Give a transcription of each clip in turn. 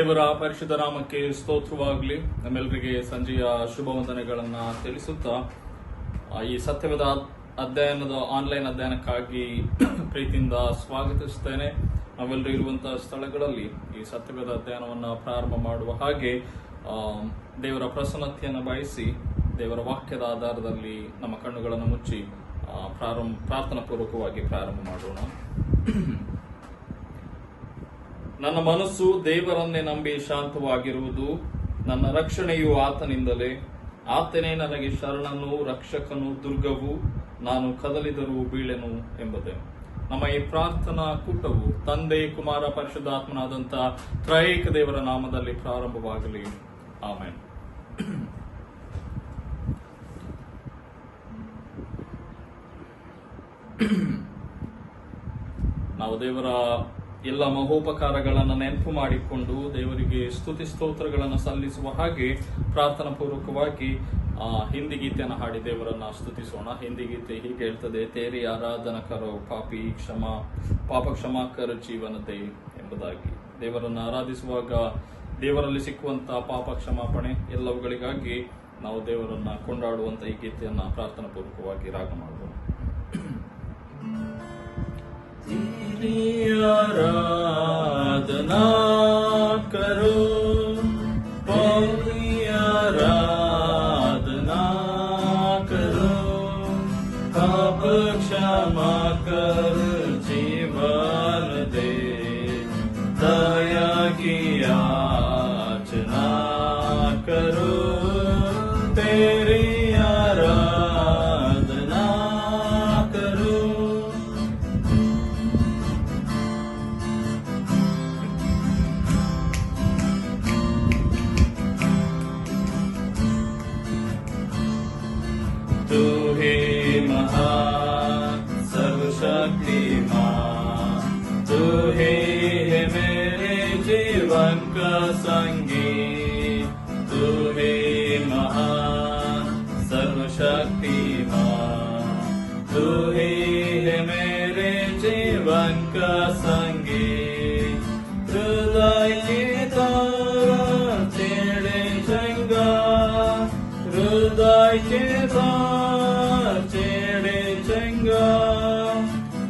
ದೇವರ ಪರಿಶುದ್ಧ ನಾಮಕ್ಕೆ ಸ್ತೋತ್ರವಾಗಲಿ. ನಮ್ಮೆಲ್ಲರಿಗೆ ಸಂಜೆಯ ಶುಭ ವಂದನೆಗಳನ್ನ ತಿಳಿಸುತ್ತಾ ಈ ಸತ್ಯವೇದ ಅಧ್ಯಯನದ ಆನ್ಲೈನ್ ಅಧ್ಯಯನಕ್ಕಾಗಿ ಪ್ರೀತಿಯಿಂದ ಸ್ವಾಗತಿಸುತ್ತೇನೆ. ನಾವೆಲ್ಲರೂ ಇರುವಂತಹ ಸ್ಥಳಗಳಲ್ಲಿ ಈ ಸತ್ಯವೇದ ಅಧ್ಯಯನವನ್ನು ಪ್ರಾರಂಭ ಮಾಡುವ ಹಾಗೆ ದೇವರ ಪ್ರಸನ್ನತೆಯನ್ನು ಬಯಸಿ ದೇವರ ವಾಕ್ಯದ ಆಧಾರದಲ್ಲಿ ನಮ್ಮ ಕಣ್ಣುಗಳನ್ನು ಮುಚ್ಚಿ ಪ್ರಾರ್ಥನಾ ಪೂರ್ವಕವಾಗಿ ಪ್ರಾರಂಭ ಮಾಡೋಣ. ನನ್ನ ಮನಸ್ಸು ದೇವರನ್ನೇ ನಂಬಿ ಶಾಂತವಾಗಿರುವುದು. ನನ್ನ ರಕ್ಷಣೆಯು ಆತನಿಂದಲೇ. ಆತನೇ ನನಗೆ ಶರಣನು, ರಕ್ಷಕನು, ದುರ್ಗವು. ನಾನು ಕದಲಿದರೂ ಬೀಳೆನು ಎಂಬುದೇ ನಮ್ಮ ಈ ಪ್ರಾರ್ಥನಾ ಕೂಟವು ತಂದೆ, ಕುಮಾರ, ಪರಿಶುದ್ಧಾತ್ಮನಾದಂಥ ತ್ರೈಕ ದೇವರ ನಾಮದಲ್ಲಿ ಪ್ರಾರಂಭವಾಗಲಿ. ಆಮೆನ್. ನಾವು ದೇವರ ಎಲ್ಲ ಮಹೋಪಕಾರಗಳನ್ನು ನೆನಪು ಮಾಡಿಕೊಂಡು ದೇವರಿಗೆ ಸ್ತುತಿ ಸ್ತೋತ್ರಗಳನ್ನು ಸಲ್ಲಿಸುವ ಹಾಗೆ ಪ್ರಾರ್ಥನಾ ಪೂರ್ವಕವಾಗಿ ಹಿಂದಿ ಗೀತೆಯನ್ನು ಹಾಡಿ ದೇವರನ್ನ ಸ್ತುತಿಸೋಣ. ಹಿಂದಿ ಗೀತೆ ಹೀಗೆ ಹೇಳ್ತದೆ: ತೇರಿ ಆರಾಧನಾ ಕರೋ ಪಾಪಿ ಪಾಪ ಕ್ಷಮಾಕರ ಜೀವನತೆ ಎಂಬುದಾಗಿ. ದೇವರನ್ನು ಆರಾಧಿಸುವಾಗ ದೇವರಲ್ಲಿ ಸಿಕ್ಕುವಂತಹ ಪಾಪ ಕ್ಷಮಾಪಣೆ ಎಲ್ಲವುಗಳಿಗಾಗಿ ನಾವು ದೇವರನ್ನ ಕೊಂಡಾಡುವಂತ ಈ ಗೀತೆಯನ್ನ ಪ್ರಾರ್ಥನಾ ಪೂರ್ವಕವಾಗಿ ರಾಗ ಮಾಡೋಣ. आराधना करो, आराधना करो, पाप क्षमा कर जीवन दे, दया की याचना करो, तेरी आराधना करो. तू ही महान सर्वशक्तिमान, तू ही है मेरे जीवन का संगी. तू ही महान सर्वशक्तिमान, तू ही है मेरे जीवन का संगी. हृदय की तार तेरे चंगा, हृदय के तार तेरे चंगा,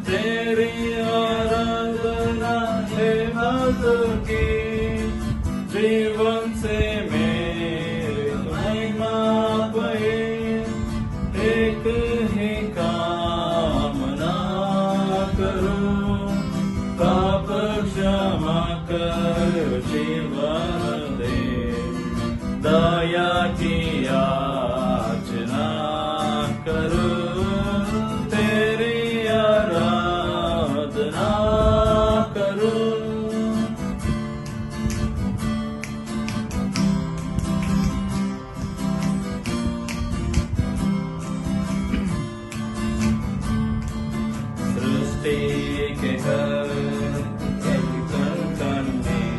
तेरी आराधना है हद की. जीवन से मेरे महिमा पाए, एक ही कामना करूं, पाप क्षमा कर जीवन दे, दया की याचना करूं, तेरी आराधना करूं. सृष्टि के हर एक कण में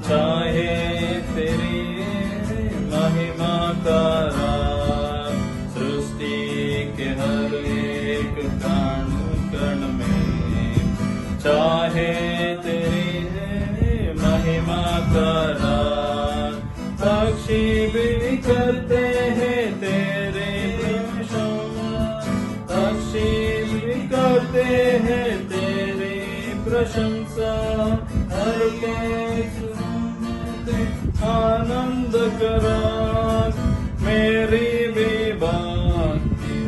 चाहे तेरी महिमा का राज, सृष्टि के हर एक कण कण में चाहे तेरी महिमा का राज. पक्षी भी करते हैं तेरे प्रशंसा, पक्षी भी करते हैं तेरी प्रशंसा. हर के आनंद करा मेरी भी बाकी,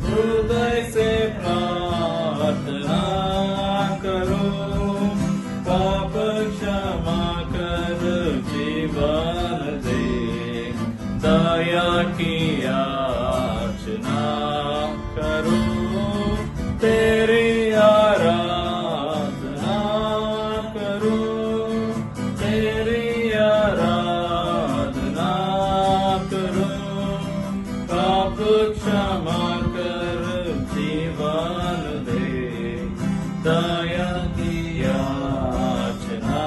हृदय से प्रार्थना करो, पाप क्षमा कर जीवन दे, दया की याचना करो, तेरी आराधना करो, तेरी आराधना करो, पाप क्षमा कर जीवन दे, दया की याचना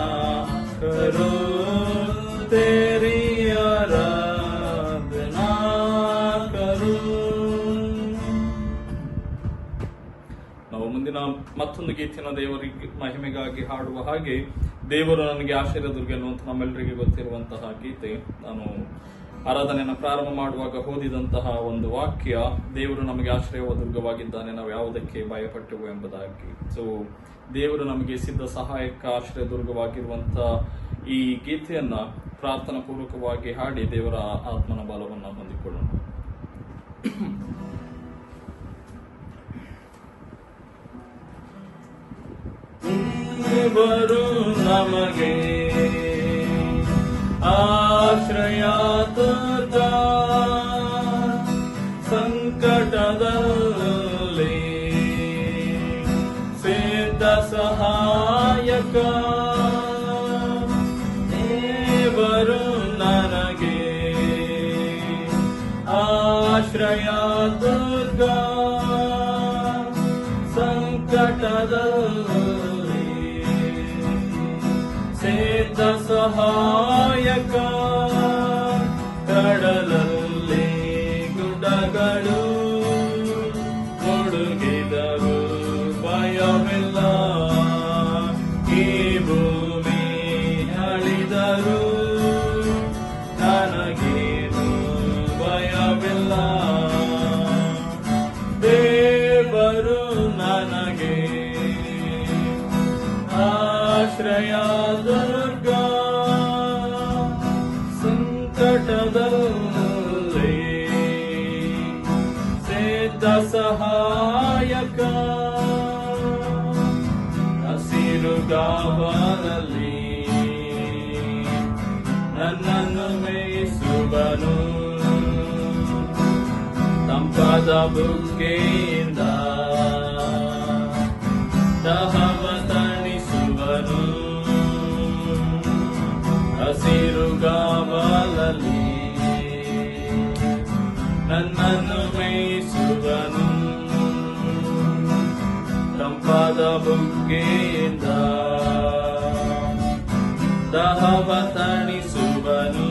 करो, तेरी आराधना करो. ನಾವು ಮುಂದಿನ ದಿನ ಮತ್ತೊಂದು ಗೀತೆನ ದೇವರಿಗೆ ಮಹಿಮೆಗಾಗಿ ಹಾಡುವ ಹಾಗೆ, ದೇವರು ನನಗೆ ಆಶ್ರಯದುರ್ಗ ಅನ್ನುವಂಥ ನಮ್ಮೆಲ್ಲರಿಗೆ ಗೊತ್ತಿರುವಂತಹ ಗೀತೆ. ನಾನು ಆರಾಧನೆಯನ್ನು ಪ್ರಾರಂಭ ಮಾಡುವಾಗ ಓದಿದಂತಹ ಒಂದು ವಾಕ್ಯ, ದೇವರು ನಮಗೆ ಆಶ್ರಯದುರ್ಗವಾಗಿದ್ದಾನೆ, ನಾವು ಯಾವುದಕ್ಕೆ ಭಯಪಟ್ಟೆವು ಎಂಬುದಾಗಿ. ಸೊ ದೇವರು ನಮಗೆ ಸಿದ್ಧ ಸಹಾಯಕ ಆಶ್ರಯದುರ್ಗವಾಗಿರುವಂತಹ ಈ ಗೀತೆಯನ್ನ ಪ್ರಾರ್ಥನಾ ಪೂರ್ವಕವಾಗಿ ಹಾಡಿ ದೇವರ ಆತ್ಮನ ಬಲವನ್ನು ಹೊಂದಿಕೊಳ್ಳೋಣ. ದೇವರು ನಮಗೆ ಆಶ್ರಯದುರ್ಗ, ಸಂಕಟದಲ್ಲಿ ಸಿದ್ಧ ಸಹಾಯಕ. ದೇವರು ನನಗೆ ಆಶ್ರಯದುರ್ಗ, ಸಂಕಟದಲ್ಲಿ ಸಿದ್ಧ ಸಹಾಯಕ. ಕಡಲಲ್ಲಿ ಗುಡ್ಡಗಳು ಮುಳುಗಿದರು, ಭಯವಿಲ್ಲ. ಈ ಭೂಮಿ ಅಳಿದರು, ನನಗೇನು ಭಯವಿಲ್ಲ. ದೇವರು ನನಗೆ ಆಶ್ರಯದುರ್ಗ, ಸಂಕಟದಲ್ಲಿ ಸಿದ್ಧ ಸಹಾಯಕ. ಹಸಿರುಗಾವಲಲ್ಲಿ ನನ್ನನ್ನು ಮೇಯಿಸುವನು, ತಂಪಾದ ಬುಗ್ಗೆಯಿಂದ ದಹವ ತಣಿಸುವನು. ಹಸಿರುಗಾವಲಲ್ಲಿ ನನ್ನನ್ನು ಮೇಯಿಸುವನು, ತಂಪಾದ ಬುಗ್ಗೆಯಿಂದ ದಹವ ತಣಿಸುವನು.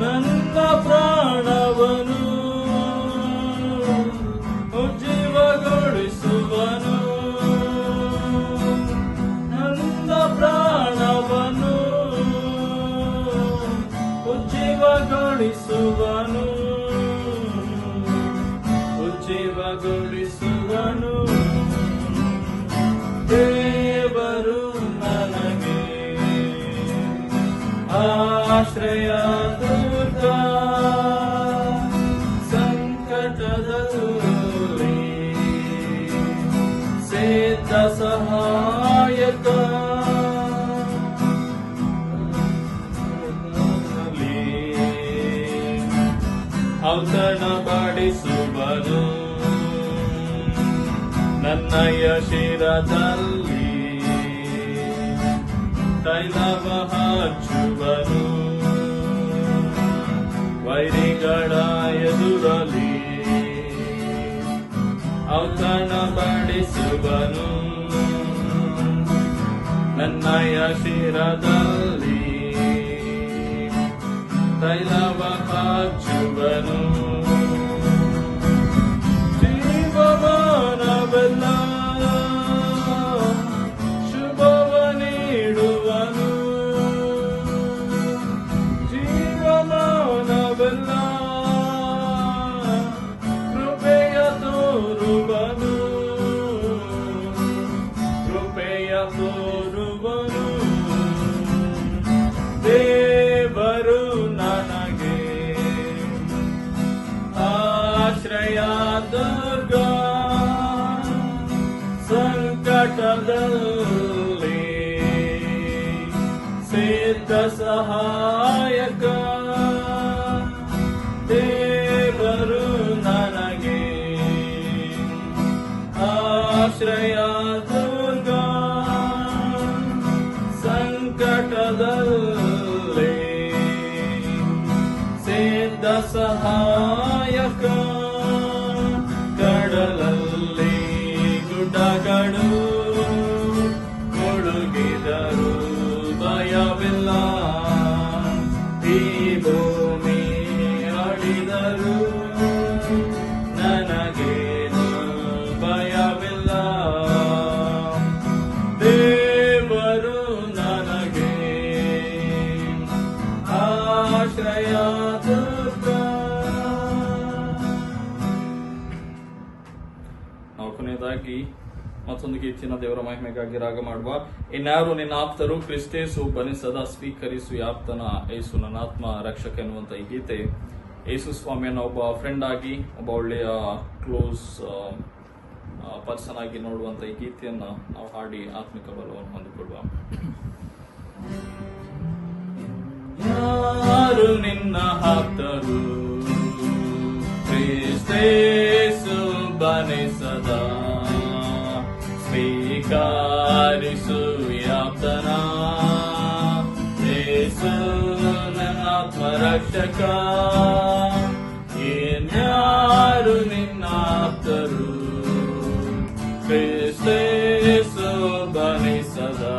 ನನ್ನ ಪ್ರಾಣವನು ಉಜ್ಜೀವಗೊಳಿಸುವನು, ನನ್ನ ಪ್ರಾಣವನು ಉಜ್ಜೀವಗೊಳಿಸುವನು, ಉಜ್ಜೀವಗೊಳಿಸುವನು. ದೇವರು ನನಗೆ ಆಶ್ರಯದುರ್ಗ, ಸಂಕಟದಲ್ಲಿ ಸಿದ್ಧ ಸಹಾಯಕ. ಔತಣ ಬಡಿಸುವನು, ನನ್ನಯ ಶಿರದಲ್ಲಿ ತೈಲವ ಹಚ್ಚುವನು. ವೈರಿಗಳ ಎದುರಲ್ಲಿ ಔತಣ ಬಡಿಸುವನು, ನನ್ನಯ ಶಿರದಲ್ಲಿ ತೈಲವ ಹಚ್ಚುವನು. ಜೀವಮಾನವೆಲ್ಲ ಶುಭವ ನೀಡುವನು, ಜೀವಮಾನವೆಲ್ಲ ಕೃಪೆಯ ತೋರುವನು, ಕೃಪೆಯ ತೋರುವನು. ದೇವರು ನನಗೆ ಆಶ್ರಯದುರ್ಗ, ಸಂಕಟದಲ್ಲಿ ಸಿದ್ಧ ಸಹಾಯಕ. ದೇವರು ನನಗೆ ಆಶ್ರಯದುರ್ಗ, ಸಂಕಟದಲ್ಲಿ ಸಿದ್ಧ ಸಹಾಯಕ. ಕಡಲಲ್ಲಿ ಗುಡ್ಡಗಳು ಮುಳುಗಿದರು, ಭಯವಿಲ್ಲ. ಈ ಭೂಮಿ ಅಳಿದರು, ನನಗೇನು ಕೊನೆಯದಾಗಿ ಮತ್ತೊಂದು ಗೀತಿನ ದೇವರ ಮಹಿಮೆಗಾಗಿ ರಾಗ ಮಾಡುವ. ಇನ್ಯಾರು ನಿನ್ನ ಆಪ್ತರು, ಕ್ರಿಸ್ತೇಸು ಬನ್ನಿ ಸದಾ ಸ್ವೀಕರಿಸು ಆಪ್ತನ ಯೇಸು ನನ್ನ ಆತ್ಮ ರಕ್ಷಕ ಎನ್ನುವಂತ ಈ ಗೀತೆ ಯೇಸು ಸ್ವಾಮಿಯನ್ನ ಒಬ್ಬ ಫ್ರೆಂಡ್ ಆಗಿ, ಒಬ್ಬ ಒಳ್ಳೆಯ ಕ್ಲೋಸ್ ಪರ್ಸನ್ ಆಗಿ ನೋಡುವಂತ ಈ ಗೀತೆಯನ್ನ ನಾವು ಹಾಡಿ ಆತ್ಮಿಕ ಬಲವನ್ನು ಹೊಂದಿಕೊಳ್ಳುವ. ಯಾರು ನಿನ್ನ ಆಪ್ತರು, ಕ್ರಿಸ್ತೇಸು ಬನ್ನಿ ಸದಾ ಸ್ವೀಕರಿಸು ಆಪ್ತನ ಯೇಸು ನನ್ನ ಆತ್ಮ ರಕ್ಷಕ. ಇನ್ಯಾರು ನಿನ್ನ ಆಪ್ತರು, ಕ್ರಿಸ್ತೇಸು ಬನ್ನಿ ಸದಾ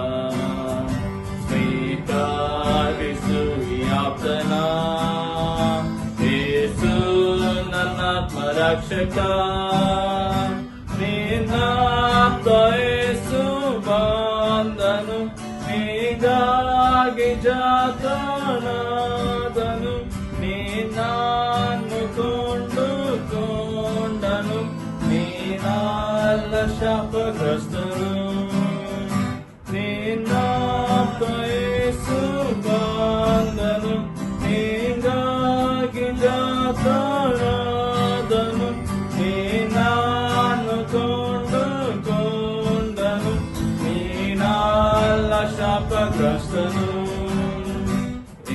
ಸ್ವೀಕರಿಸು ಆಪ್ತನ ಯೇಸು ನನ್ನ ಆತ್ಮ ರಕ್ಷಕ. ಯೇಸು ಬಂದನು ನೀಗಾಗಿ ಜಾತನಾದನು, ನೀನನ್ನು ಕೊಂಡುಕೊಂಡನು, ನೀನಲ್ಲ ಶಾಪಗ್ರಸ್ತನು. ಯೇಸು ಬಂದನು ನೀಗಾಗಿ ಜಾತನಾದನು, ನೀನನ್ನು ಕೊಂಡುಕೊಂಡನು, ನೀನಲ್ಲ ಶಾಪಗ್ರಸ್ತನು.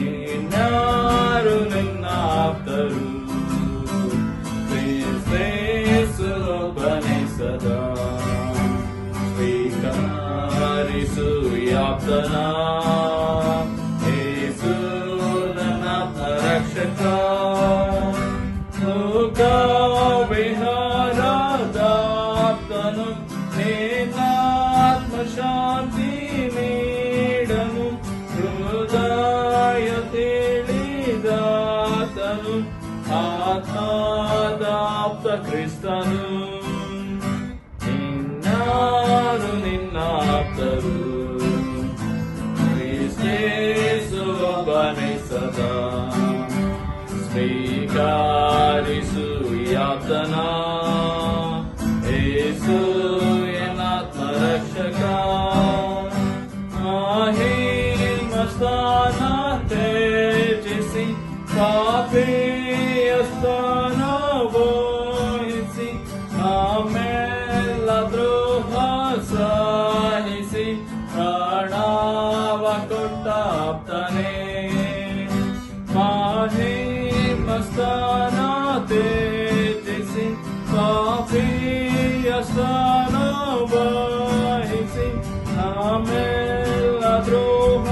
ಇನ್ಯಾರು ನಿನ್ನ ಆಪ್ತರು, ಕ್ರಿಸ್ತೇಸು ಬನ್ನಿ ಸದಾ ಸ್ವೀಕರಿಸು ಆಪ್ತನ ಯೇಸು ನನ್ನ ರಕ್ಷಕ. ವಿಹಾರದಾಪ್ತನು ನೀನಾತ್ಮ ಶಾಂತಿ ನೀಡನು, ಹೃದಯ ತಿಳಿದಾತನು ಆತ್ಮದಾಪ್ತ ಕ್ರಿಸ್ತನು. ಇನ್ಯಾರು ನಿನ್ನ ಆಪ್ತರು, ಕ್ರಿಸ್ತೇಸು ಬನ್ನಿ ಸದಾ ಸ್ವೀಕರಿಸು ಆಪ್ತನ ಯೇಸು ಎನ್ನಾತ್ಮ ರಕ್ಷಕ. ಮಹಿಮಸ್ಥಾನ ತ್ಯಜಿಸಿ ಪಾಪಿಯ ಸ್ಥಾನ ವಹಿಸಿ, ಆಮೇಲ ದ್ರೋಹ ಸಹಿಸಿ ಪ್ರಾಣವ ಕೊಟ್ಟ ಆಪ್ತನೇ. ಮಹಿಮಸ್ಥಾನ ತ್ಯಜಿಸಿ ಪಾಪಿಯ ಸ್ಥಾನ ವಹಿಸಿ, ಆಮೇಲ ದ್ರೋಹ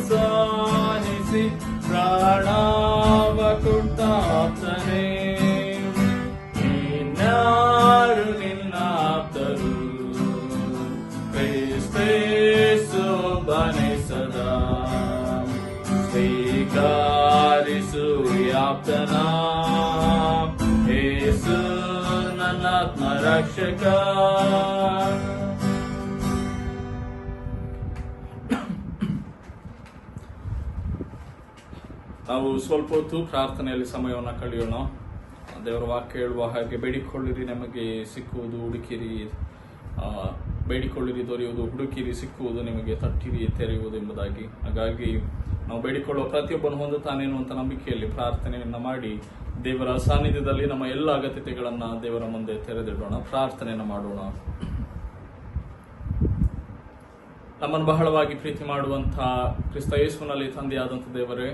ಸಹಿಸಿ ಪ್ರಾಣವ ಕೊಟ್ಟ ಆಪ್ತನೇ. ಇನ್ಯಾರು ನಿನ್ನ ಆಪ್ತರು, ಕ್ರಿಸ್ತೇಸು ಬನ್ನಿ ಸದಾ ಸ್ವೀಕರಿಸು ಆಪ್ತನ ಯೇಸು ನನ್ನ ಆತ್ಮ ರಕ್ಷಕ. ನಾವು ಸ್ವಲ್ಪ ಹೊತ್ತು ಪ್ರಾರ್ಥನೆಯಲ್ಲಿ ಸಮಯವನ್ನು ಕಳೆಯೋಣ. ದೇವರ ವಾಕ್ಯ ಹೇಳುವ ಹಾಗೆ, ಬೇಡಿಕೊಳ್ಳಿರಿ ನಿಮಗೆ ಸಿಕ್ಕುವುದು, ಹುಡುಕಿರಿ ಬೇಡಿಕೊಳ್ಳಿರಿ ದೊರೆಯುವುದು, ಹುಡುಕಿರಿ ಸಿಕ್ಕುವುದು, ನಿಮಗೆ ತಟ್ಟಿರಿ ತೆರೆಯುವುದು ಎಂಬುದಾಗಿ. ಹಾಗಾಗಿ ನಾವು ಬೇಡಿಕೊಳ್ಳುವ ಪ್ರತಿಯೊಬ್ಬನು ಹೊಂದುತ್ತಾನೇನು ಅಂತ ನಂಬಿಕೆಯಲ್ಲಿ ಪ್ರಾರ್ಥನೆಯನ್ನ ಮಾಡಿ ದೇವರ ಸಾನ್ನಿಧ್ಯದಲ್ಲಿ ನಮ್ಮ ಎಲ್ಲ ಅಗತ್ಯತೆಗಳನ್ನ ದೇವರ ಮುಂದೆ ತೆರೆದಿಡೋಣ. ಪ್ರಾರ್ಥನೆಯನ್ನು ಮಾಡೋಣ. ನಮ್ಮನ್ನು ಬಹಳವಾಗಿ ಪ್ರೀತಿ ಮಾಡುವಂತಹ ಕ್ರಿಸ್ತ ಯೇಸುವಿನಲ್ಲಿ ತಂದೆಯಾದಂಥ ದೇವರೇ,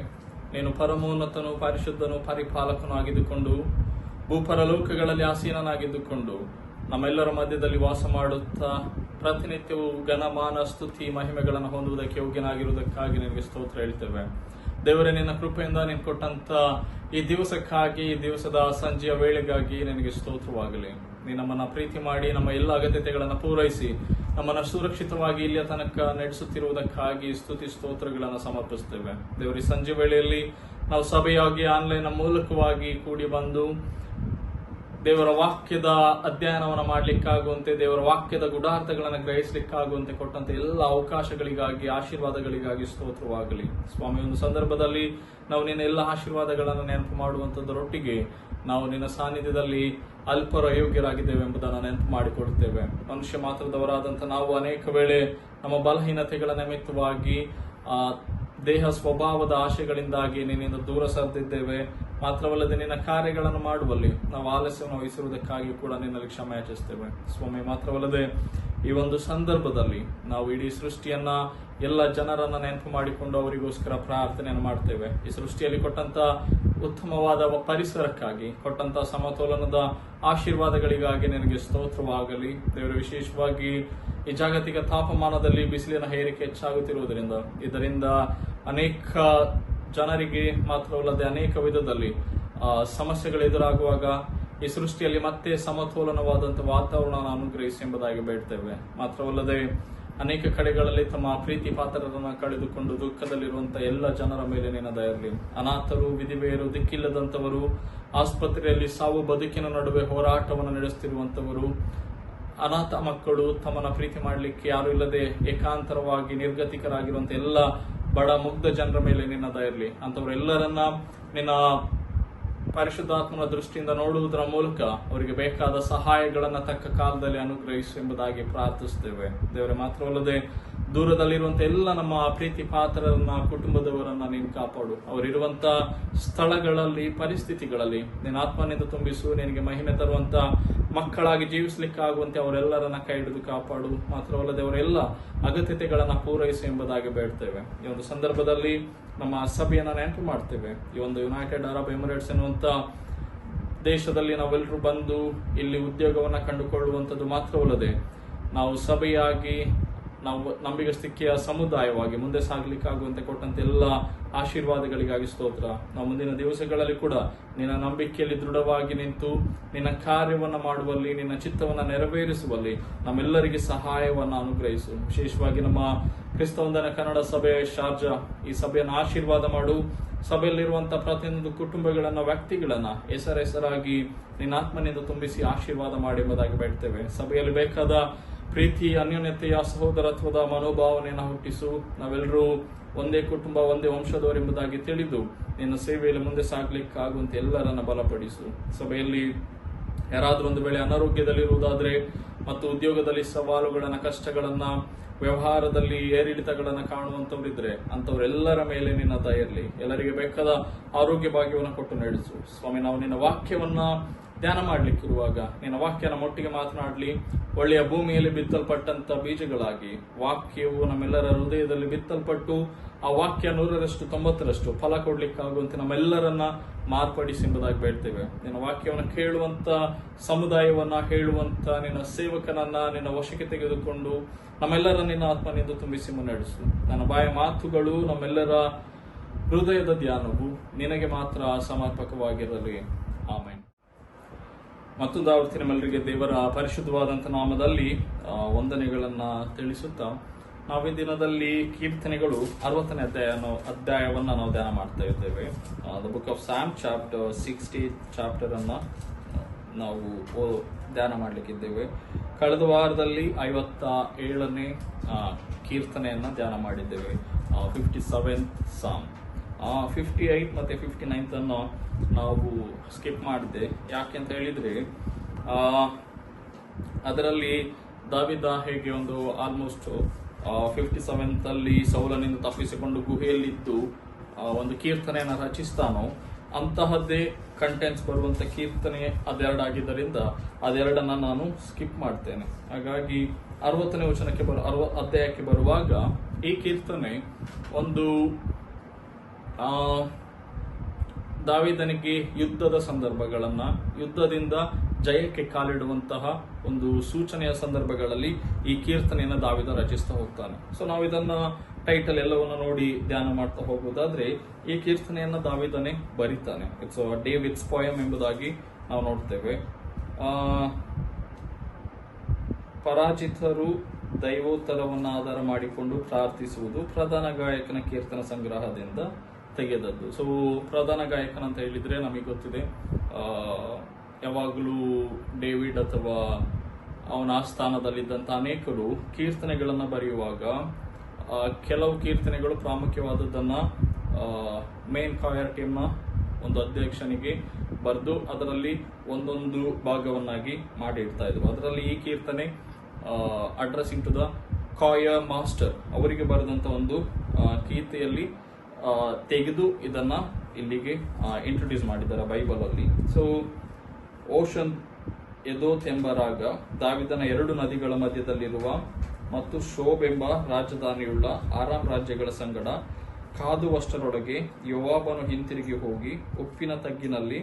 ನೀನು ಪರಮೋನ್ನತನು, ಪರಿಶುದ್ಧನು, ಪರಿಪಾಲಕನು ಆಗಿದ್ದುಕೊಂಡು ಭೂಪರಲೋಕಗಳಲ್ಲಿ ಆಸೀನನಾಗಿದ್ದುಕೊಂಡು ನಮ್ಮೆಲ್ಲರ ಮಧ್ಯದಲ್ಲಿ ವಾಸ ಮಾಡುತ್ತಾ ಪ್ರತಿನಿತ್ಯವೂ ಘನಮಾನ, ಸ್ತುತಿ, ಮಹಿಮೆಗಳನ್ನು ಹೊಂದುವುದಕ್ಕೆ ಯೋಗ್ಯನಾಗಿರುವುದಕ್ಕಾಗಿ ನಿನಗೆ ಸ್ತೋತ್ರ ಹೇಳ್ತೇವೆ. ದೇವರೇ, ನಿನ್ನ ಕೃಪೆಯಿಂದ ನೀನು ಕೊಟ್ಟಂತ ಈ ದಿವಸಕ್ಕಾಗಿ, ಈ ದಿವಸದ ಸಂಜೆಯ ವೇಳೆಗಾಗಿ ನಿನಗೆ ಸ್ತೋತ್ರವಾಗಲಿ. ನೀ ನಮ್ಮನ್ನ ಪ್ರೀತಿ ಮಾಡಿ ನಮ್ಮ ಎಲ್ಲ ಅಗತ್ಯತೆಗಳನ್ನು ಪೂರೈಸಿ ನಮ್ಮನ್ನು ಸುರಕ್ಷಿತವಾಗಿ ಇಲ್ಲಿಯ ತನಕ ನಡೆಸುತ್ತಿರುವುದಕ್ಕಾಗಿ ಸ್ತುತಿ ಸ್ತೋತ್ರಗಳನ್ನು ಸಮರ್ಪಿಸುತ್ತೇವೆ. ದೇವರ ಸಂಜೆ ವೇಳೆಯಲ್ಲಿ ನಾವು ಸಭೆಯಾಗಿ ಆನ್ಲೈನ್ ಮೂಲಕವಾಗಿ ಕೂಡಿ ಬಂದು ದೇವರ ವಾಕ್ಯದ ಅಧ್ಯಯನವನ್ನು ಮಾಡ್ಲಿಕ್ಕಾಗುವಂತೆ, ದೇವರ ವಾಕ್ಯದ ಗುಡಾರ್ಥಗಳನ್ನು ಗ್ರಹಿಸಲಿಕ್ಕಾಗುವಂತೆ ಕೊಟ್ಟಂತೆ ಎಲ್ಲ ಅವಕಾಶಗಳಿಗಾಗಿ, ಆಶೀರ್ವಾದಗಳಿಗಾಗಿ ಸ್ತೋತ್ರವಾಗಲಿ ಸ್ವಾಮಿ. ಒಂದು ಸಂದರ್ಭದಲ್ಲಿ ನಾವು ನಿನ್ನ ಎಲ್ಲ ಆಶೀರ್ವಾದಗಳನ್ನು ನೆನಪು ಮಾಡುವಂಥದ್ದರೊಟ್ಟಿಗೆ ನಾವು ನಿನ್ನ ಸಾನ್ನಿಧ್ಯದಲ್ಲಿ ಅಲ್ಪರ ಅಯೋಗ್ಯರಾಗಿದ್ದೇವೆ ಎಂಬುದನ್ನು ನೆನಪು ಮಾಡಿಕೊಡುತ್ತೇವೆ. ಮನುಷ್ಯ ಮಾತ್ರದವರಾದಂಥ ನಾವು ಅನೇಕ ವೇಳೆ ನಮ್ಮ ಬಲಹೀನತೆಗಳ ನಿಮಿತ್ತವಾಗಿ ದೇಹ ಸ್ವಭಾವದ ಆಶೆಗಳಿಂದಾಗಿ ನಿನ್ನಿಂದ ದೂರ ಸರಿದಿದ್ದೇವೆ. ಮಾತ್ರವಲ್ಲದೆ ನಿನ್ನ ಕಾರ್ಯಗಳನ್ನು ಮಾಡುವಲ್ಲಿ ನಾವು ಆಲಸ್ಯವನ್ನು ವಹಿಸಿರುವುದಕ್ಕಾಗಿ ಕೂಡ ನಿನ್ನಲ್ಲಿ ಕ್ಷಮೆ ಯಾಚಿಸ್ತೇವೆ ಸ್ವಾಮಿ. ಮಾತ್ರವಲ್ಲದೆ ಈ ಒಂದು ಸಂದರ್ಭದಲ್ಲಿ ನಾವು ಇಡೀ ಸೃಷ್ಟಿಯನ್ನ, ಎಲ್ಲ ಜನರನ್ನ ನೆನಪು ಮಾಡಿಕೊಂಡು ಅವರಿಗೋಸ್ಕರ ಪ್ರಾರ್ಥನೆಯನ್ನು ಮಾಡ್ತೇವೆ. ಈ ಸೃಷ್ಟಿಯಲ್ಲಿ ಕೊಟ್ಟಂತ ಉತ್ತಮವಾದ ಪರಿಸರಕ್ಕಾಗಿ, ಕೊಟ್ಟಂತ ಸಮತೋಲನದ ಆಶೀರ್ವಾದಗಳಿಗಾಗಿ ನಿನಗೆ ಸ್ತೋತ್ರವಾಗಲಿ ದೇವರ. ವಿಶೇಷವಾಗಿ ಈ ಜಾಗತಿಕ ತಾಪಮಾನದಲ್ಲಿ ಬಿಸಿಲಿನ ಏರಿಕೆ ಹೆಚ್ಚಾಗುತ್ತಿರುವುದರಿಂದ, ಇದರಿಂದ ಅನೇಕ ಜನರಿಗೆ ಮಾತ್ರವಲ್ಲದೆ ಅನೇಕ ವಿಧದಲ್ಲಿ ಸಮಸ್ಯೆಗಳು ಎದುರಾಗುವಾಗ ಈ ಸೃಷ್ಟಿಯಲ್ಲಿ ಮತ್ತೆ ಸಮತೋಲನವಾದಂತಹ ವಾತಾವರಣವನ್ನು ಅನುಗ್ರಹಿಸಿ ಎಂಬುದಾಗಿ ಬೇಡ್ತೇವೆ. ಮಾತ್ರವಲ್ಲದೆ ಅನೇಕ ಕಡೆಗಳಲ್ಲಿ ತಮ್ಮ ಪ್ರೀತಿ ಪಾತ್ರರನ್ನು ಕಳೆದುಕೊಂಡು ದುಃಖದಲ್ಲಿರುವಂತಹ ಎಲ್ಲ ಜನರ ಮೇಲೆ ನಿನ್ನ ದಯೆ ಇರಲಿ. ಅನಾಥರು, ವಿಧವೆಯರು, ದಿಕ್ಕಿಲ್ಲದಂತವರು, ಆಸ್ಪತ್ರೆಯಲ್ಲಿ ಸಾವು ಬದುಕಿನ ನಡುವೆ ಹೋರಾಟವನ್ನು ನಡೆಸುತ್ತಿರುವಂತವರು, ಅನಾಥ ಮಕ್ಕಳು, ತಮ್ಮನ್ನ ಪ್ರೀತಿ ಮಾಡಲಿಕ್ಕೆ ಯಾರು ಇಲ್ಲದೆ ಏಕಾಂತರವಾಗಿ ನಿರ್ಗತಿಕರಾಗಿರುವಂತ ಎಲ್ಲ ಬಡ ಮುಗ್ಧ ಜನರ ಮೇಲೆ ನಿನ್ನ ದಯೆ ಇರಲಿ. ಅಂತವರೆಲ್ಲರನ್ನ ನಿನ್ನ ಪರಿಶುದ್ಧಾತ್ಮನ ದೃಷ್ಟಿಯಿಂದ ನೋಡುವುದರ ಮೂಲಕ ಅವರಿಗೆ ಬೇಕಾದ ಸಹಾಯಗಳನ್ನ ತಕ್ಕ ಕಾಲದಲ್ಲಿ ಅನುಗ್ರಹಿಸು ಎಂಬುದಾಗಿ ಪ್ರಾರ್ಥಿಸ್ತೇವೆ ದೇವರೇ. ಮಾತ್ರವಲ್ಲದೆ ದೂರದಲ್ಲಿರುವಂತ ಎಲ್ಲ ನಮ್ಮ ಪ್ರೀತಿ ಪಾತ್ರರನ್ನ, ಕುಟುಂಬದವರನ್ನ ನೀನು ಕಾಪಾಡು. ಅವರಿರುವಂತ ಸ್ಥಳಗಳಲ್ಲಿ, ಪರಿಸ್ಥಿತಿಗಳಲ್ಲಿ ನಿನ್ನ ಆತ್ಮನಿಂದ ತುಂಬಿಸು. ನಿನಗೆ ಮಹಿಮೆ ತರುವಂತ ಮಕ್ಕಳಾಗಿ ಜೀವಿಸಲಿಕ್ಕಾಗುವಂತೆ ಅವರೆಲ್ಲರನ್ನ ಕೈ ಹಿಡಿದು ಕಾಪಾಡು. ಮಾತ್ರವಲ್ಲದೆ ಅವರೆಲ್ಲ ಅಗತ್ಯತೆಗಳನ್ನ ಪೂರೈಸು ಎಂಬುದಾಗಿ ಬೇಡ್ತೇವೆ. ಈ ಒಂದು ಸಂದರ್ಭದಲ್ಲಿ ನಮ್ಮ ಸಭೆಯನ್ನ ನೆನಪು ಮಾಡ್ತೇವೆ. ಈ ಒಂದು ಯುನೈಟೆಡ್ ಅರಬ್ ಎಮಿರೇಟ್ಸ್ ಎನ್ನುವಂತ ದೇಶದಲ್ಲಿ ನಾವೆಲ್ಲರೂ ಬಂದು ಇಲ್ಲಿ ಉದ್ಯೋಗವನ್ನ ಕಂಡುಕೊಳ್ಳುವಂಥದ್ದು ಮಾತ್ರವಲ್ಲದೆ ನಾವು ಸಭೆಯಾಗಿ, ನಾವು ನಂಬಿಗಸ್ತಿಕೆಯ ಸಮುದಾಯವಾಗಿ ಮುಂದೆ ಸಾಗಲಿಕ್ಕಾಗುವಂತೆ ಕೊಟ್ಟಂತೆ ಎಲ್ಲ ಆಶೀರ್ವಾದಗಳಿಗಾಗಿ ಸ್ತೋತ್ರ. ನಾವು ಮುಂದಿನ ದಿವಸಗಳಲ್ಲಿ ಕೂಡ ನಿನ್ನ ನಂಬಿಕೆಯಲ್ಲಿ ದೃಢವಾಗಿ ನಿಂತು ನಿನ್ನ ಕಾರ್ಯವನ್ನು ಮಾಡುವಲ್ಲಿ, ನಿನ್ನ ಚಿತ್ತವನ್ನು ನೆರವೇರಿಸುವಲ್ಲಿ ನಮ್ಮೆಲ್ಲರಿಗೆ ಸಹಾಯವನ್ನು ಅನುಗ್ರಹಿಸು. ವಿಶೇಷವಾಗಿ ನಮ್ಮ ಕ್ರಿಸ್ತವಂದನ ಕನ್ನಡ ಸಭೆ ಶಾರ್ಜಾ, ಈ ಸಭೆಯನ್ನು ಆಶೀರ್ವಾದ ಮಾಡು. ಸಭೆಯಲ್ಲಿರುವಂತಹ ಪ್ರತಿಯೊಂದು ಕುಟುಂಬಗಳನ್ನ, ವ್ಯಕ್ತಿಗಳನ್ನ ಹೆಸರಾಗಿ ನಿನ್ನ ಆತ್ಮನಿಂದ ತುಂಬಿಸಿ ಆಶೀರ್ವಾದ ಮಾಡಿ ಎಂಬುದಾಗಿ ಬೇಡ್ತೇವೆ. ಸಭೆಯಲ್ಲಿ ಬೇಕಾದ ಪ್ರೀತಿ, ಅನ್ಯೋನ್ಯತೆಯ, ಸಹೋದರತ್ವದ ಮನೋಭಾವನೆಯನ್ನು ಹುಟ್ಟಿಸು. ನಾವೆಲ್ಲರೂ ಒಂದೇ ಕುಟುಂಬ, ಒಂದೇ ವಂಶದವರೆಂಬುದಾಗಿ ತಿಳಿದು ನಿನ್ನ ಸೇವೆಯಲ್ಲಿ ಮುಂದೆ ಸಾಗಲಿಕ್ಕಾಗುವಂತೆ ಎಲ್ಲರನ್ನ ಬಲಪಡಿಸು. ಸಭೆಯಲ್ಲಿ ಯಾರಾದ್ರೂ ಒಂದು ವೇಳೆ ಅನಾರೋಗ್ಯದಲ್ಲಿರುವುದಾದ್ರೆ ಮತ್ತು ಉದ್ಯೋಗದಲ್ಲಿ ಸವಾಲುಗಳನ್ನ, ಕಷ್ಟಗಳನ್ನ, ವ್ಯವಹಾರದಲ್ಲಿ ಏರಿಳಿತಗಳನ್ನ ಕಾಣುವಂತವರಿದ್ರೆ ಅಂತವರೆಲ್ಲರ ಮೇಲೆ ನಿನ್ನ ದಯೆ ಇರಲಿ. ಎಲ್ಲರಿಗೆ ಬೇಕಾದ ಆರೋಗ್ಯ ಭಾಗ್ಯವನ್ನು ಕೊಟ್ಟು ನಡೆಸು ಸ್ವಾಮಿ. ನಾವು ನಿನ್ನ ವಾಕ್ಯವನ್ನ ಧ್ಯಾನ ಮಾಡ್ಲಿಕ್ಕಿರುವಾಗ ನಿನ್ನ ವಾಕ್ಯನ ಮೊಟ್ಟಿಗೆ ಮಾತನಾಡ್ಲಿ. ಒಳ್ಳೆಯ ಭೂಮಿಯಲ್ಲಿ ಬಿತ್ತಲ್ಪಟ್ಟಂತ ಬೀಜಗಳಾಗಿ ವಾಕ್ಯವು ನಮ್ಮೆಲ್ಲರ ಹೃದಯದಲ್ಲಿ ಬಿತ್ತಲ್ಪಟ್ಟು ಆ ವಾಕ್ಯ 100ರಷ್ಟು 90ರಷ್ಟು ಫಲ ಕೊಡ್ಲಿಕ್ಕಾಗುವಂತೆ ನಮ್ಮೆಲ್ಲರನ್ನ ಮಾರ್ಪಡಿಸಿ ಎಂಬುದಾಗಿ ಬೇಡ್ತೇವೆ. ನಿನ್ನ ವಾಕ್ಯವನ್ನು ಕೇಳುವಂತ ಸಮುದಾಯವನ್ನ, ಹೇಳುವಂತ ನಿನ್ನ ಸೇವಕನನ್ನ ನಿನ್ನ ವಶಕ್ಕೆ ತೆಗೆದುಕೊಂಡು ನಮ್ಮೆಲ್ಲರ ನಿನ್ನ ಆತ್ಮನಿಂದ ತುಂಬಿಸಿ ಮುನ್ನಡೆಸು. ನನ್ನ ಬಾಯ ಮಾತುಗಳು, ನಮ್ಮೆಲ್ಲರ ಹೃದಯದ ಧ್ಯಾನವು ನಿನಗೆ ಮಾತ್ರ ಸಮರ್ಪಕವಾಗಿರಲಿ. ಆಮೇನ್. ಮತ್ತೊಂದು ಆವರ್ತಿ ನಮ್ಮೆಲ್ಲರಿಗೆ ದೇವರ ಪರಿಶುದ್ಧವಾದಂಥ ನಾಮದಲ್ಲಿ ವಂದನೆಗಳನ್ನ ತಿಳಿಸುತ್ತಾ ನಾವು ಈ ದಿನದಲ್ಲಿ ಕೀರ್ತನೆಗಳು 60ನೇ ಅಧ್ಯಾಯವನ್ನ ನಾವು ಧ್ಯಾನ ಮಾಡ್ತಾ ಇದ್ದೇವೆ. The book of Sam chapter 60 chapter ಅನ್ನ ನಾವು ಧ್ಯಾನ ಮಾಡ್ಲಿಕ್ಕಿದ್ದೇವೆ. ಕಳೆದ ವಾರದಲ್ಲಿ 57ನೇ ಕೀರ್ತನೆಯನ್ನ ಧ್ಯಾನ ಮಾಡಿದ್ದೇವೆ, 57th ಸಾಮ್. 58 ಮತ್ತೆ 59th ಅನ್ನು ನಾವು ಸ್ಕಿಪ್ ಮಾಡಿದ್ದೆ. ಯಾಕೆಂತ ಹೇಳಿದ್ರೆ ಅದರಲ್ಲಿ ದಾವಿದ ಹೇಗೆ ಒಂದು ಆಲ್ಮೋಸ್ಟ್ 57th ಅಲ್ಲಿ ಸೌಲನಿಂದ ತಪ್ಪಿಸಿಕೊಂಡು ಗುಹೆಯಲ್ಲಿದ್ದು ಒಂದು ಕೀರ್ತನೆಯನ್ನು ರಚಿಸ್ತಾನೋ ಅಂತಹದ್ದೇ ಕಂಟೆಂಟ್ಸ್ ಬರುವಂತ ಕೀರ್ತನೆ ಅದೆರಡಾಗಿದ್ದರಿಂದ ಅದೆರಡನ್ನ ನಾನು ಸ್ಕಿಪ್ ಮಾಡ್ತೇನೆ. ಹಾಗಾಗಿ 60ನೇ ವಚನಕ್ಕೆ ಅಧ್ಯಾಯಕ್ಕೆ ಬರುವಾಗ ಈ ಕೀರ್ತನೆ ಒಂದು ದಾವೀದನಿಗೆ ಯುದ್ಧದ ಸಂದರ್ಭಗಳನ್ನ, ಯುದ್ಧದಿಂದ ಜಯಕ್ಕೆ ಕಾಲಿಡುವಂತಹ ಒಂದು ಸೂಚನೆಯ ಸಂದರ್ಭಗಳಲ್ಲಿ ಈ ಕೀರ್ತನೆಯನ್ನ ದಾವೀದ ರಚಿಸ್ತಾ ಹೋಗ್ತಾನೆ. ಸೊ ನಾವು ಇದನ್ನ ಟೈಟಲ್ ಎಲ್ಲವನ್ನ ನೋಡಿ ಧ್ಯಾನ ಮಾಡ್ತಾ ಹೋಗುವುದಾದ್ರೆ ಈ ಕೀರ್ತನೆಯನ್ನ ದಾವೀದನೇ ಬರೀತಾನೆ. ಇಟ್ಸ್ ಡೇವಿಡ್ಸ್ ಪೋಯಮ್ ಎಂಬುದಾಗಿ ನಾವು ನೋಡ್ತೇವೆ. ಪರಾಜಿತರು ದೈವೋತ್ತರವನ್ನು ಆಧಾರ ಮಾಡಿಕೊಂಡು ಪ್ರಾರ್ಥಿಸುವುದು ಪ್ರಧಾನ ಗಾಯಕನ ಕೀರ್ತನ ಸಂಗ್ರಹದಿಂದ ತೆಗೆದದ್ದು. ಸೊ ಪ್ರಧಾನ ಗಾಯಕನ ಅಂತ ಹೇಳಿದ್ರೆ ನಮಗೆ ಗೊತ್ತಿದೆ ಯಾವಾಗಲೂ ಡೇವಿಡ್ ಅಥವಾ ಅವನ ಆಸ್ಥಾನದಲ್ಲಿದ್ದಂಥ ಅನೇಕರು ಕೀರ್ತನೆಗಳನ್ನು ಬರೆಯುವಾಗ ಕೆಲವು ಕೀರ್ತನೆಗಳು ಪ್ರಾಮುಖ್ಯವಾದದ್ದನ್ನು ಮೇನ್ ಕಾಯರ್ ಟೀಮ್ನ ಒಂದು ಅಧ್ಯಕ್ಷನಿಗೆ ಬರೆದು ಅದರಲ್ಲಿ ಒಂದೊಂದು ಭಾಗವನ್ನಾಗಿ ಮಾಡಿಡ್ತಾ ಇದ್ರು. ಅದರಲ್ಲಿ ಈ ಕೀರ್ತನೆ addressing to the choir master ಅವರಿಗೆ ಬರೆದಂತ ಒಂದು ಕೀರ್ತಿಯಲ್ಲಿ ತೆಗೆದು ಇದನ್ನ ಇಲ್ಲಿಗೆ ಇಂಟ್ರೊಡ್ಯೂಸ್ ಮಾಡಿದ್ದಾರೆ ಬೈಬಲ್ ಅಲ್ಲಿ. ಸೊ ಓಷನ್ ಎದೋತ್ ಎಂಬ ರಾಗ ದಾವಿದನ 2 ನದಿಗಳ ಮಧ್ಯದಲ್ಲಿರುವ ಮತ್ತು ಶೋಬ್ ಎಂಬ ರಾಜಧಾನಿಯುಳ್ಳ ಆರಾಮ್ ರಾಜ್ಯಗಳ ಸಂಗಡ ಕಾದುವಷ್ಟರೊಳಗೆ ಯೋವಾಬನು ಹಿಂತಿರುಗಿ ಹೋಗಿ ಉಪ್ಪಿನ ತಗ್ಗಿನಲ್ಲಿ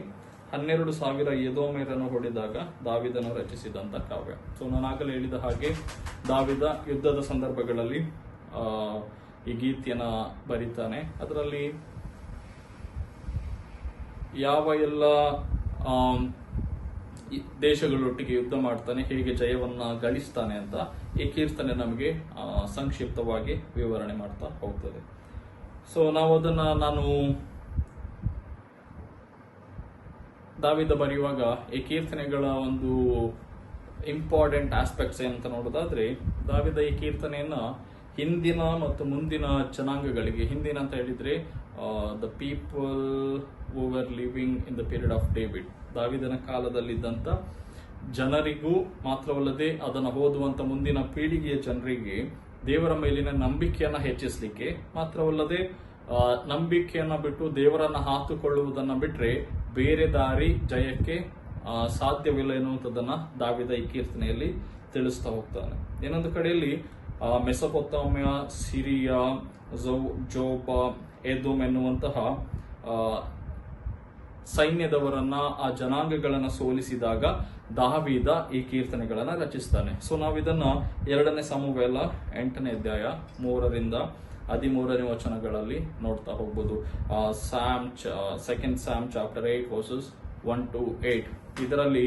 12,000 ಎದೋಮ್ಯರನ್ನು ಹೊಡೆದಾಗ ದಾವಿದನು ರಚಿಸಿದಂತ ಕಾವ್ಯ. ಸೊ ನಾನು ಆಗಲೇ ಹೇಳಿದ ಹಾಗೆ ದಾವಿದ ಯುದ್ಧದ ಸಂದರ್ಭಗಳಲ್ಲಿ ಈ ಗೀತೆಯನ್ನ ಬರೀತಾನೆ. ಅದರಲ್ಲಿ ಯಾವ ಎಲ್ಲ ದೇಶಗಳೊಟ್ಟಿಗೆ ಯುದ್ಧ ಮಾಡ್ತಾನೆ, ಹೇಗೆ ಜಯವನ್ನ ಗಳಿಸ್ತಾನೆ ಅಂತ ಈ ಕೀರ್ತನೆ ನಮಗೆ ಸಂಕ್ಷಿಪ್ತವಾಗಿ ವಿವರಣೆ ಮಾಡ್ತಾ ಹೋಗ್ತದೆ. ಸೊ ನಾವು ಅದನ್ನ ನಾನು ದಾವಿದ ಬರೆಯುವಾಗ ಈ ಕೀರ್ತನೆಗಳ ಒಂದು ಇಂಪಾರ್ಟೆಂಟ್ ಆಸ್ಪೆಕ್ಟ್ಸ್ ಏನಂತ ನೋಡೋದಾದ್ರೆ, ದಾವಿದ ಈ ಕೀರ್ತನೆಯನ್ನ ಹಿಂದಿನ ಮತ್ತು ಮುಂದಿನ ಜನಾಂಗಗಳಿಗೆ, ಹಿಂದಿನ ಅಂತ ಹೇಳಿದ್ರೆ the people who var living in the period of David, ದಾವಿದನ ಕಾಲದಲ್ಲಿದ್ದಂತ ಜನರಿಗೂ ಮಾತ್ರವಲ್ಲದೆ ಅದನ್ನು ಓದುವಂತ ಮುಂದಿನ ಪೀಳಿಗೆಯ ಜನರಿಗೆ ದೇವರ ಮೇಲಿನ ನಂಬಿಕೆಯನ್ನ ಹೆಚ್ಚಿಸಲಿಕ್ಕೆ, ಮಾತ್ರವಲ್ಲದೆ ನಂಬಿಕೆಯನ್ನ ಬಿಟ್ಟು ದೇವರನ್ನ ಹಾತುಕೊಳ್ಳುವುದನ್ನ ಬಿಟ್ರೆ ಬೇರೆ ದಾರಿ ಜಯಕ್ಕೆ ಸಾಧ್ಯವಿಲ್ಲ ಎನ್ನುವಂಥದ್ದನ್ನ ದಾವಿದ ಈ ಕೀರ್ತನೆಯಲ್ಲಿ ತಿಳಿಸ್ತಾ ಹೋಗ್ತಾನೆ. ಇನ್ನೊಂದು ಕಡೆಯಲ್ಲಿ ಮೆಸೊಪೊತಾಮಿಯ, ಸಿರಿಯಾ, ಜೋಬ, ಎದೋಮ್ ಎನ್ನುವಂತಹ ಸೈನ್ಯದವರನ್ನ, ಆ ಜನಾಂಗಗಳನ್ನ ಸೋಲಿಸಿದಾಗ ದಾವೀದ ಈ ಕೀರ್ತನೆಗಳನ್ನ ರಚಿಸ್ತಾನೆ. ಸೊ ನಾವಿದನ್ನ 2ನೇ ಸಮುವೇಲ 8ನೇ ಅಧ್ಯಾಯ 3ರಿಂದ 13ನೇ ವಚನಗಳಲ್ಲಿ ನೋಡ್ತಾ ಹೋಗ್ಬೋದು. Second Sam chapter 8 versus 1 to 8 ಇದರಲ್ಲಿ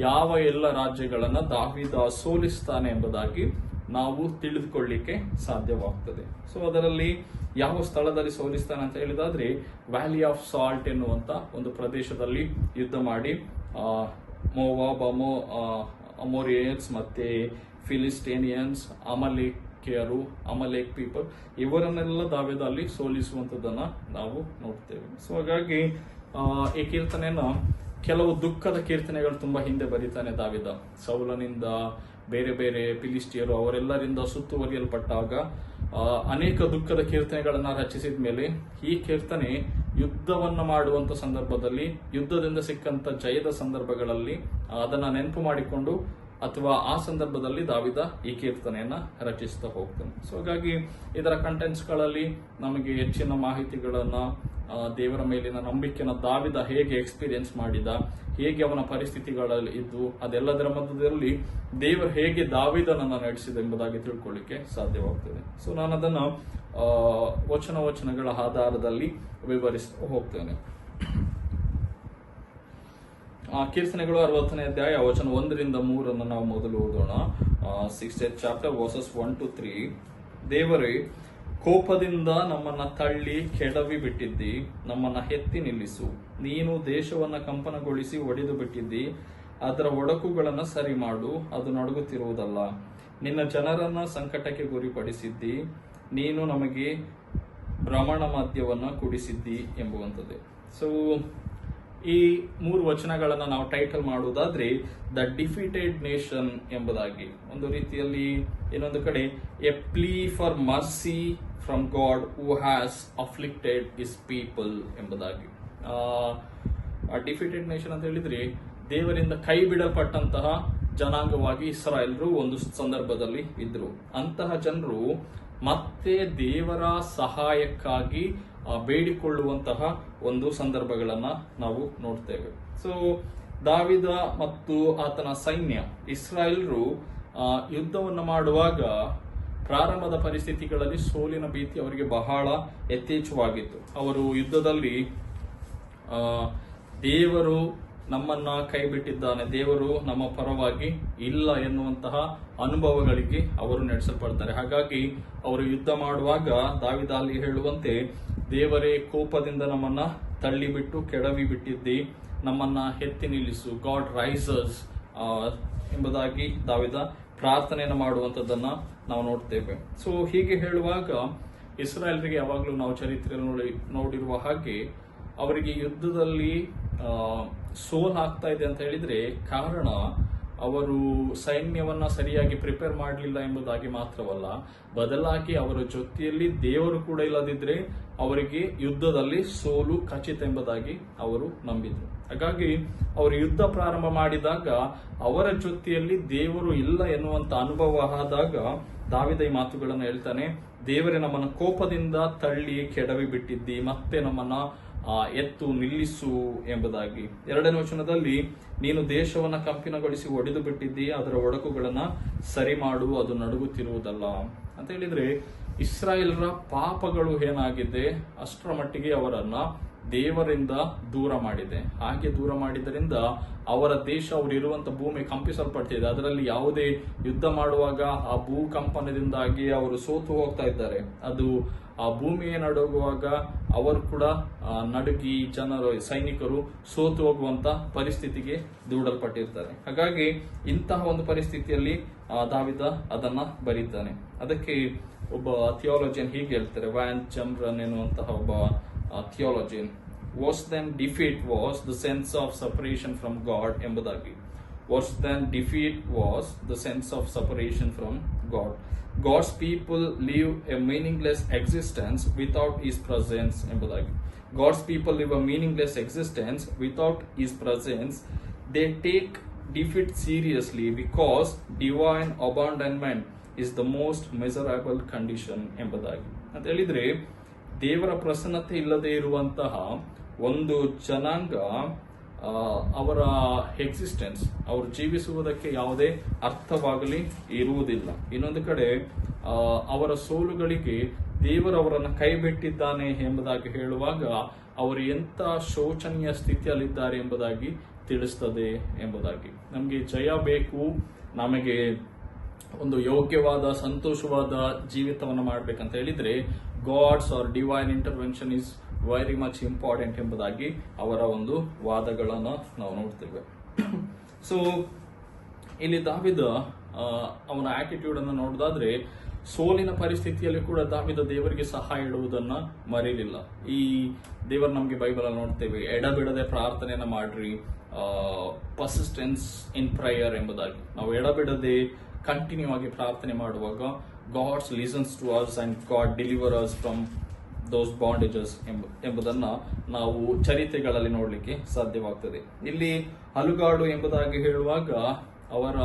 ಯಾವ ಎಲ್ಲ ರಾಜ್ಯಗಳನ್ನ ದಾವೀದ ಸೋಲಿಸ್ತಾನೆ ಎಂಬುದಾಗಿ ನಾವು ತಿಳಿದುಕೊಳ್ಳಿಕ್ಕೆ ಸಾಧ್ಯವಾಗ್ತದೆ. ಸೊ ಅದರಲ್ಲಿ ಯಾವ ಸ್ಥಳದಲ್ಲಿ ಸೋಲಿಸ್ತಾನೆ ಅಂತ ಹೇಳಿದಾದ್ರೆ, ವ್ಯಾಲಿ ಆಫ್ ಸಾಲ್ಟ್ ಎನ್ನುವಂತ ಒಂದು ಪ್ರದೇಶದಲ್ಲಿ ಯುದ್ಧ ಮಾಡಿ ಮೋವಾಬ್, ಅಮೋರಿಯನ್ಸ್ ಮತ್ತೆ ಫಿಲಿಸ್ಟೇನಿಯನ್ಸ್, ಅಮಲೇಕಿಯರು, ಅಮಲೇಕ್ ಪೀಪಲ್ ಇವರನ್ನೆಲ್ಲ ದಾವಿದ ಅಲ್ಲಿ ಸೋಲಿಸುವಂತದನ್ನ ನಾವು ನೋಡ್ತೇವೆ. ಸೊ ಹಾಗಾಗಿ ಈ ಕೀರ್ತನೆಯನ್ನ ಕೆಲವು ದುಃಖದ ಕೀರ್ತನೆಗಳು ತುಂಬಾ ಹಿಂದೆ ಬರೀತಾನೆ ದಾವಿದ. ಸೌಲನಿಂದ, ಬೇರೆ ಬೇರೆ ಫಿಲಿಸ್ಟಿಯರು ಅವರೆಲ್ಲರಿಂದ ಸುತ್ತುವರಿಯಲ್ಪಟ್ಟಾಗ ಅನೇಕ ದುಃಖದ ಕೀರ್ತನೆಗಳನ್ನ ರಚಿಸಿದ ಮೇಲೆ ಈ ಕೀರ್ತನೆ ಯುದ್ಧವನ್ನ ಮಾಡುವಂತ ಸಂದರ್ಭದಲ್ಲಿ, ಯುದ್ಧದಿಂದ ಸಿಕ್ಕಂತ ಜಯದ ಸಂದರ್ಭಗಳಲ್ಲಿ ಅದನ್ನ ನೆನಪು ಮಾಡಿಕೊಂಡು ಅಥವಾ ಆ ಸಂದರ್ಭದಲ್ಲಿ ದಾವಿದ ಈ ಕೀರ್ತನೆಯನ್ನ ರಚಿಸ್ತಾ ಹೋಗ್ತಾನೆ. ಸೊ ಹಾಗಾಗಿ ಇದರ ಕಂಟೆಂಟ್ಸ್ ಗಳಲ್ಲಿ ನಮಗೆ ಹೆಚ್ಚಿನ ಮಾಹಿತಿಗಳನ್ನ, ದೇವರ ಮೇಲಿನ ನಂಬಿಕೆನ ದಾವಿದ ಹೇಗೆ ಎಕ್ಸ್ಪೀರಿಯನ್ಸ್ ಮಾಡಿದ, ಹೇಗೆ ಅವನ ಪರಿಸ್ಥಿತಿಗಳಲ್ಲಿ ಇದ್ದು, ಅದೆಲ್ಲದರ ಮಧ್ಯದಲ್ಲಿ ದೇವರು ಹೇಗೆ ದಾವಿದನನ್ನ ನಡೆಸಿದ ಎಂಬುದಾಗಿ ತಿಳ್ಕೊಳ್ಳಿಕ್ಕೆ ಸಾಧ್ಯವಾಗ್ತದೆ. ಸೊ ನಾನು ಅದನ್ನ ವಚನಗಳ ಆಧಾರದಲ್ಲಿ ವಿವರಿಸ್ತಾ ಹೋಗ್ತೇನೆ. ಕೀರ್ತನೆಗಳು 60ನೇ ಅಧ್ಯಾಯ ವಚನ 1ರಿಂದ 3 ನಾವು ಮೊದಲು ಓದೋಣ. 6th chapter verses 1 to 3. ದೇವರೇ, ಕೋಪದಿಂದ ನಮ್ಮನ್ನ ತಳ್ಳಿ ಕೆಡವಿ ಬಿಟ್ಟಿದ್ದಿ, ನಮ್ಮನ್ನ ಎತ್ತಿ ನಿಲ್ಲಿಸು. ನೀನು ದೇಶವನ್ನ ಕಂಪನಗೊಳಿಸಿ ಒಡೆದು ಬಿಟ್ಟಿದ್ದಿ, ಅದರ ಒಡಕುಗಳನ್ನ ಸರಿ ಮಾಡು, ಅದು ನಡುಗುತ್ತಿರುವುದಲ್ಲ. ನಿನ್ನ ಜನರನ್ನ ಸಂಕಟಕ್ಕೆ ಗುರಿಪಡಿಸಿದ್ದಿ, ನೀನು ನಮಗೆ ಭ್ರಮಣ ಮದ್ಯವನ್ನ ಕುಡಿಸಿದ್ದಿ ಎಂಬುವಂಥದ್ದೇ. ಸೊ ಈ 3 ವಚನಗಳನ್ನ ನಾವು ಟೈಟಲ್ ಮಾಡುವುದಾದ್ರೆ ದ ಡಿಫೀಟೆಡ್ ನೇಷನ್ ಎಂಬುದಾಗಿ, ಒಂದು ರೀತಿಯಲ್ಲಿ ಇನ್ನೊಂದು ಕಡೆ A plea for mercy from God who has afflicted his people ಎಂಬುದಾಗಿ. ಡಿಫೀಟೆಡ್ ನೇಷನ್ ಅಂತ ಹೇಳಿದ್ರೆ ದೇವರಿಂದ ಕೈ ಬಿಡಲ್ಪಟ್ಟಂತಹ ಜನಾಂಗವಾಗಿ ಇಸ್ರಾಯೇಲರು ಒಂದು ಸಂದರ್ಭದಲ್ಲಿ ಇದ್ರು. ಅಂತಹ ಜನರು ಮತ್ತೆ ದೇವರ ಸಹಾಯಕ್ಕಾಗಿ ಬೇಡಿಕೊಳ್ಳುವಂತಹ ಒಂದು ಸಂದರ್ಭಗಳನ್ನ ನಾವು ನೋಡ್ತೇವೆ. ಸೊ ದಾವಿದ ಮತ್ತು ಆತನ ಸೈನ್ಯ, ಇಸ್ರಾಯೇಲರು ಯುದ್ಧವನ್ನು ಮಾಡುವಾಗ ಪ್ರಾರಂಭದ ಪರಿಸ್ಥಿತಿಗಳಲ್ಲಿ ಸೋಲಿನ ಭೀತಿ ಅವರಿಗೆ ಬಹಳ ಯಥೇಚ್ಛವಾಗಿತ್ತು. ಅವರು ಯುದ್ಧದಲ್ಲಿ ದೇವರು ನಮ್ಮನ್ನ ಕೈ ಬಿಟ್ಟಿದ್ದಾನೆ, ದೇವರು ನಮ್ಮ ಪರವಾಗಿ ಇಲ್ಲ ಎನ್ನುವಂತಹ ಅನುಭವಗಳಿಗೆ ಅವರು ನಡೆಸಲ್ಪಡ್ತಾರೆ. ಹಾಗಾಗಿ ಅವರು ಯುದ್ಧ ಮಾಡುವಾಗ ದಾವಿದ ಅಲ್ಲಿ ಹೇಳುವಂತೆ, ದೇವರೇ ಕೋಪದಿಂದ ನಮ್ಮನ್ನ ತಳ್ಳಿಬಿಟ್ಟು ಕೆಡವಿ ಬಿಟ್ಟಿದ್ದಿ, ನಮ್ಮನ್ನ ಎತ್ತಿ ನಿಲ್ಲಿಸು, ಗಾಡ್ ರೈಸಸ್ ಎಂಬುದಾಗಿ ದಾವಿದ ಪ್ರಾರ್ಥನೆಯನ್ನು ಮಾಡುವಂಥದ್ದನ್ನ ನಾವು ನೋಡ್ತೇವೆ. ಸೊ ಹೀಗೆ ಹೇಳುವಾಗ ಇಸ್ರಾಯೇಲರಿಗೆ ಯಾವಾಗಲೂ ನಾವು ಚರಿತ್ರೆಯಲ್ಲಿ ನೋಡಿರುವ ಹಾಗೆ ಅವರಿಗೆ ಯುದ್ಧದಲ್ಲಿ ಸೋಲಾಗ್ತಾ ಇದೆ ಅಂತ ಹೇಳಿದ್ರೆ ಕಾರಣ ಅವರು ಸೈನ್ಯವನ್ನ ಸರಿಯಾಗಿ ಪ್ರಿಪೇರ್ ಮಾಡಲಿಲ್ಲ ಎಂಬುದಾಗಿ ಮಾತ್ರವಲ್ಲ, ಬದಲಾಗಿ ಅವರ ಜೊತೆಯಲ್ಲಿ ದೇವರು ಕೂಡ ಇಲ್ಲದಿದ್ರೆ ಅವರಿಗೆ ಯುದ್ಧದಲ್ಲಿ ಸೋಲು ಖಚಿತ ಎಂಬುದಾಗಿ ಅವರು ನಂಬಿದ್ರು. ಹಾಗಾಗಿ ಅವರು ಯುದ್ಧ ಪ್ರಾರಂಭ ಮಾಡಿದಾಗ ಅವರ ಜೊತೆಯಲ್ಲಿ ದೇವರು ಇಲ್ಲ ಎನ್ನುವಂತ ಅನುಭವ ಆದಾಗ ದಾವಿದ ಈ ಮಾತುಗಳನ್ನು ಹೇಳ್ತಾನೆ, ದೇವರೇ ನಮ್ಮನ್ನ ಕೋಪದಿಂದ ತಳ್ಳಿ ಕೆಡವಿ ಬಿಟ್ಟಿದ್ದಿ, ಮತ್ತೆ ನಮ್ಮನ್ನ ಎತ್ತು ನಿಲ್ಲಿಸು ಎಂಬುದಾಗಿ. 2ನೇ ವಚನದಲ್ಲಿ ನೀನು ದೇಶವನ್ನ ಕಂಪಿನಗೊಳಿಸಿ ಒಡೆದು ಬಿಟ್ಟಿದ್ದಿ, ಅದರ ಒಡಕುಗಳನ್ನ ಸರಿ ಮಾಡು, ಅದು ನಡುಗುತ್ತಿರುವುದಲ್ಲ ಅಂತ ಹೇಳಿದ್ರೆ ಇಸ್ರಾಯೇಲರ ಪಾಪಗಳು ಏನಾಗಿದೆ ಅಷ್ಟರ ಮಟ್ಟಿಗೆ ಅವರನ್ನ ದೇವರಿಂದ ದೂರ ಮಾಡಿದೆ. ಹಾಗೆ ದೂರ ಮಾಡಿದ್ದರಿಂದ ಅವರ ದೇಶ ಅವರು ಇರುವಂತ ಭೂಮಿ ಕಂಪಿಸಲ್ಪಡ್ತಿದೆ. ಅದರಲ್ಲಿ ಯಾವುದೇ ಯುದ್ಧ ಮಾಡುವಾಗ ಆ ಭೂಕಂಪನದಿಂದಾಗಿ ಅವರು ಸೋತು ಹೋಗ್ತಾ ಇದ್ದಾರೆ. ಅದು ಆ ಭೂಮಿಯೇ ನಡುಗುವಾಗ ಅವರು ಕೂಡ ನಡುಗಿ ಜನರು ಸೈನಿಕರು ಸೋತು ಹೋಗುವಂತ ಪರಿಸ್ಥಿತಿಗೆ ದೂಡಲ್ಪಟ್ಟಿರ್ತಾರೆ. ಹಾಗಾಗಿ ಇಂತಹ ಒಂದು ಪರಿಸ್ಥಿತಿಯಲ್ಲಿ ದಾವಿದ ಅದನ್ನ ಬರೀತಾನೆ. ಅದಕ್ಕೆ ಒಬ್ಬ ಥಿಯಾಲಜಿಯನ್ ಹೀಗೆ ಹೇಳ್ತಾರೆ, ವ್ಯಾನ್ ಜಮ್ರನ್ ಎನ್ನುವಂತಹ ಒಬ್ಬ ಥಿಯಾಲಜಿಯನ್, worse than defeat was the sense of separation from God ಎಂಬುದಾಗಿ. Worse than defeat was the sense of separation from God. God's people live a meaningless existence without His presence ಎಂಬುದಾಗಿ. God's people live a meaningless existence without His presence. They take defeat seriously because divine abandonment is the most miserable condition ಎಂಬುದಾಗಿ. ಅಂತ ಹೇಳಿದ್ರೆ ದೇವರ ಪ್ರಸನ್ನತೆ ಇಲ್ಲದೆ ಇರುವಂತಹ ಒಂದು ಜನಾಂಗ ಅವರ ಎಕ್ಸಿಸ್ಟೆನ್ಸ್, ಅವರು ಜೀವಿಸುವುದಕ್ಕೆ ಯಾವುದೇ ಅರ್ಥವಾಗಲಿ ಇರುವುದಿಲ್ಲ. ಇನ್ನೊಂದು ಕಡೆ ಅವರ ಸೋಲುಗಳಿಗೆ ದೇವರವರನ್ನು ಕೈ ಬಿಟ್ಟಿದ್ದಾನೆ ಎಂಬುದಾಗಿ ಹೇಳುವಾಗ ಅವರು ಎಂತ ಶೋಚನೀಯ ಸ್ಥಿತಿಯಲ್ಲಿದ್ದಾರೆ ಎಂಬುದಾಗಿ ತಿಳಿಸ್ತದೆ ಎಂಬುದಾಗಿ. ನಮಗೆ ಜಯ ಬೇಕು, ನಮಗೆ ಒಂದು ಯೋಗ್ಯವಾದ ಸಂತೋಷವಾದ ಜೀವಿತವನ್ನು ಮಾಡಬೇಕಂತ ಹೇಳಿದ್ರೆ God's are divine intervention is very much important ಎಂಬುದಾಗಿ ಅವರ ಒಂದು ವಾದಗಳನ್ನು ನಾವು ನೋಡ್ತೇವೆ. ಸೊ ಇಲ್ಲಿ ದಾವಿದ ಅವನ ಆಟಿಟ್ಯೂಡ್ ಅನ್ನು ನೋಡೋದಾದ್ರೆ ಸೋಲಿನ ಪರಿಸ್ಥಿತಿಯಲ್ಲಿ ಕೂಡ ದಾವಿದ ದೇವರಿಗೆ ಸಹಾಯ ಇಡುವುದನ್ನ ಮರೀಲಿಲ್ಲ. ಈ ದೇವರು ನಮಗೆ ಬೈಬಲ್ ಅಲ್ಲಿ ನೋಡ್ತೇವೆ, ಎಡಬಿಡದೆ ಪ್ರಾರ್ಥನೆಯನ್ನ ಮಾಡ್ರಿ, ಪರ್ಸಿಸ್ಟೆನ್ಸ್ ಇನ್ ಪ್ರೇಯರ್ ಎಂಬುದಾಗಿ. ನಾವು ಎಡಬಿಡದೆ ಕಂಟಿನ್ಯೂ ಆಗಿ ಪ್ರಾರ್ಥನೆ ಮಾಡುವಾಗ God listens to us and God deliver us from those bondages ಎಂಬುದನ್ನ ನಾವು ಚರಿತ್ರೆಗಳಲ್ಲಿ ನೋಡ್ಲಿಕ್ಕೆ ಸಾಧ್ಯವಾಗ್ತದೆ. ಇಲ್ಲಿ ಅಲುಗಾಡು ಎಂಬುದಾಗಿ ಹೇಳುವಾಗ ಅವರ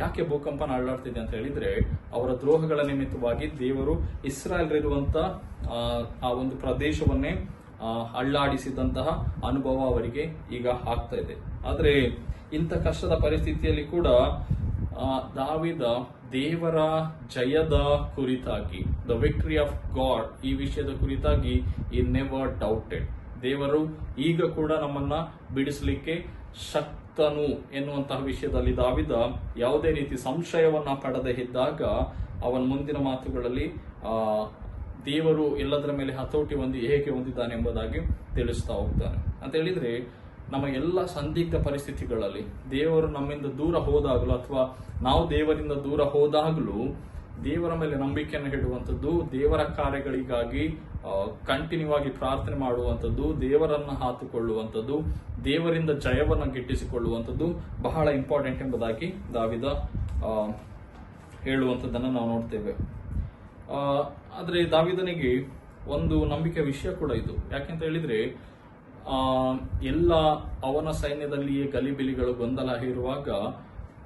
ಯಾಕೆ ಭೂಕಂಪನ ಅಳ್ಳಾಡ್ತಿದೆ ಅಂತ ಹೇಳಿದ್ರೆ ಅವರ ದ್ರೋಹಗಳ ನಿಮಿತ್ತವಾಗಿ ದೇವರು ಇಸ್ರಾಯೇಲ್ರಿರುವಂತ ಆ ಒಂದು ಪ್ರದೇಶವನ್ನೇ ಅಳ್ಳಾಡಿಸಿದಂತಹ ಅನುಭವ ಅವರಿಗೆ ಈಗ ಆಗ್ತಾ ಇದೆ. ಆದ್ರೆ ಇಂಥ ಕಷ್ಟದ ಪರಿಸ್ಥಿತಿಯಲ್ಲಿ ಕೂಡ ದಾವಿದ ದೇವರ ಜಯದ ಕುರಿತಾಗಿ, ದ ವಿಕ್ಟರಿ ಆಫ್ ಗಾಡ್, ಈ ವಿಷಯದ ಕುರಿತಾಗಿ ಈ ನೆವರ್ ಡೌಟೆಡ್. ದೇವರು ಈಗ ಕೂಡ ನಮ್ಮನ್ನ ಬಿಡಿಸಲಿಕ್ಕೆ ಶಕ್ತನು ಎನ್ನುವಂತಹ ವಿಷಯದಲ್ಲಿ ದಾವಿದ ಯಾವುದೇ ರೀತಿ ಸಂಶಯವನ್ನ ಪಡದೆ ಇದ್ದಾಗ ಅವನ ಮುಂದಿನ ಮಾತುಗಳಲ್ಲಿ ದೇವರು ಎಲ್ಲದರ ಮೇಲೆ ಹತೋಟಿ ಹೇಗೆ ಹೊಂದಿದ್ದಾನೆ ಎಂಬುದಾಗಿ ತಿಳಿಸ್ತಾ ಹೋಗ್ತಾನೆ. ಅಂತ ಹೇಳಿದ್ರೆ ನಮ್ಮ ಎಲ್ಲ ಸಂದಿಗ್ಧ ಪರಿಸ್ಥಿತಿಗಳಲ್ಲಿ ದೇವರು ನಮ್ಮಿಂದ ದೂರ ಹೋದಾಗಲೂ ಅಥವಾ ನಾವು ದೇವರಿಂದ ದೂರ ಹೋದಾಗಲೂ ದೇವರ ಮೇಲೆ ನಂಬಿಕೆಯನ್ನು ಇಡುವಂಥದ್ದು, ದೇವರ ಕಾರ್ಯಗಳಿಗಾಗಿ ಕಂಟಿನ್ಯೂ ಆಗಿ ಪ್ರಾರ್ಥನೆ ಮಾಡುವಂಥದ್ದು, ದೇವರನ್ನ ಹಾತುಕೊಳ್ಳುವಂಥದ್ದು, ದೇವರಿಂದ ಜಯವನ್ನ ಗಿಟ್ಟಿಸಿಕೊಳ್ಳುವಂಥದ್ದು ಬಹಳ ಇಂಪಾರ್ಟೆಂಟ್ ಎಂಬುದಾಗಿ ದಾವಿದ ಹೇಳುವಂಥದ್ದನ್ನು ನಾವು ನೋಡ್ತೇವೆ. ಆದ್ರೆ ದಾವಿದನಿಗೆ ಒಂದು ನಂಬಿಕೆ ವಿಷಯ ಕೂಡ ಇದು. ಯಾಕೆಂತ ಹೇಳಿದ್ರೆ ಎಲ್ಲ ಅವನ ಸೈನ್ಯದಲ್ಲಿಯೇ ಗಲಿಬಿಲಿಗಳು ಗೊಂದಲ ಇರುವಾಗ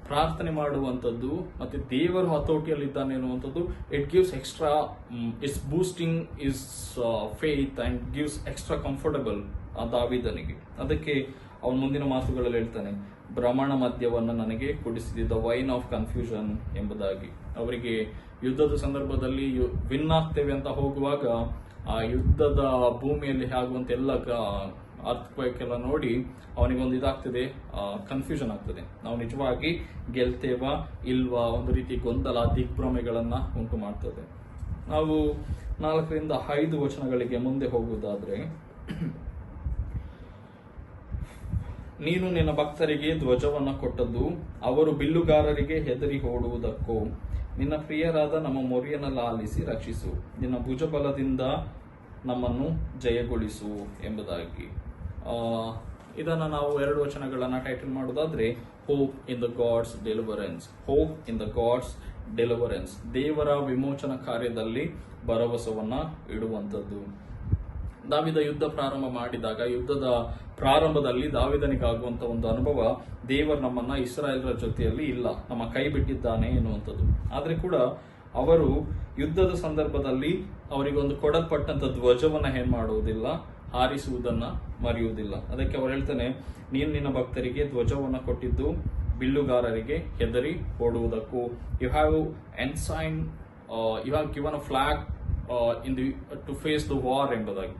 ಪ್ರಾರ್ಥನೆ ಮಾಡುವಂಥದ್ದು ಮತ್ತೆ ದೇವರು ಹತೋಟಿಯಲ್ಲಿದ್ದಾನೆ ಎನ್ನುವಂಥದ್ದು it gives extra, it's boosting his faith and gives extra comfortable ದಾವಿದನಿಗೆ. ಅದಕ್ಕೆ ಅವನ ಮುಂದಿನ ಮಾತುಗಳಲ್ಲಿ ಹೇಳ್ತಾನೆ, ಭ್ರಮಣ ಮದ್ಯವನ್ನು ನನಗೆ ಕುಡಿಸಿದ ವೈನ್ ಆಫ್ ಕನ್ಫ್ಯೂಷನ್ ಎಂಬುದಾಗಿ. ಅವರಿಗೆ ಯುದ್ಧದ ಸಂದರ್ಭದಲ್ಲಿ ವಿನ್ ಆಗ್ತೇವೆ ಅಂತ ಹೋಗುವಾಗ ಆ ಯುದ್ಧದ ಭೂಮಿಯಲ್ಲಿ ಆಗುವಂತ ಎಲ್ಲ ಅರ್ಥಕ್ವೇಕ್ ಎಲ್ಲ ನೋಡಿ ಅವನಿಗೊಂದು ಇದಾಗ್ತದೆ, ಕನ್ಫ್ಯೂಷನ್ ಆಗ್ತದೆ. ನಾವು ನಿಜವಾಗಿ ಗೆಲ್ತೇವಾ ಇಲ್ವಾ, ಒಂದು ರೀತಿ ಗೊಂದಲ ದಿಗ್ಭ್ರಮೆಗಳನ್ನ ಉಂಟು ಮಾಡ್ತದೆ. ನಾವು 4ರಿಂದ 5 ವಚನಗಳಿಗೆ ಮುಂದೆ ಹೋಗುವುದಾದ್ರೆ, ನೀನು ನಿನ್ನ ಭಕ್ತರಿಗೆ ಧ್ವಜವನ್ನು ಕೊಟ್ಟದ್ದು ಅವರು ಬಿಲ್ಲುಗಾರರಿಗೆ ಹೆದರಿ ಓಡುವುದಕ್ಕೂ. ನಿನ್ನ ಪ್ರಿಯರಾದ ನಮ್ಮ ಮೊರೆಯನ್ನು ಲಾಲಿಸಿ ರಕ್ಷಿಸು. ನಿನ್ನ ಭುಜಬಲದಿಂದ ನಮ್ಮನ್ನು ಜಯಗೊಳಿಸು ಎಂಬುದಾಗಿ. ಇದನ್ನು ನಾವು 2 ವಚನಗಳನ್ನ ಟೈಟಲ್ ಮಾಡೋದಾದ್ರೆ, hope in the God's deliverance. Hope in the God's deliverance. ದೇವರ ವಿಮೋಚನ ಕಾರ್ಯದಲ್ಲಿ ಭರವಸವನ್ನ ಇಡುವಂಥದ್ದು. ದಾವಿದ ಯುದ್ಧ ಪ್ರಾರಂಭ ಮಾಡಿದಾಗ, ಯುದ್ಧದ ಪ್ರಾರಂಭದಲ್ಲಿ ದಾವಿದನಿಗಾಗುವಂತ ಒಂದು ಅನುಭವ, ದೇವರು ನಮ್ಮನ್ನ ಇಸ್ರಾಯೇಲರ ಜೊತೆಯಲ್ಲಿ ಇಲ್ಲ, ನಮ್ಮ ಕೈ ಬಿಟ್ಟಿದ್ದಾನೆ ಎನ್ನುವಂಥದ್ದು. ಆದ್ರೆ ಕೂಡ ಅವರು ಯುದ್ಧದ ಸಂದರ್ಭದಲ್ಲಿ ಅವರಿಗೊಂದು ಕೊಡಲ್ಪಟ್ಟಂತ ಧ್ವಜವನ್ನ ಏನ್ ಮಾಡುವುದಿಲ್ಲ, ಹಾರಿಸುವುದನ್ನ ಮರೆಯುವುದಿಲ್ಲ. ಅದಕ್ಕೆ ಅವರು ಹೇಳ್ತಾನೆ, ನೀನು ನಿನ್ನ ಭಕ್ತರಿಗೆ ಧ್ವಜವನ್ನ ಕೊಟ್ಟಿದ್ದು ಬಿಲ್ಲುಗಾರರಿಗೆ ಹೆದರಿ ಓಡುವುದಕ್ಕೂ. You have ensign, you have given a flag to face the war ಎಂಬುದಾಗಿ.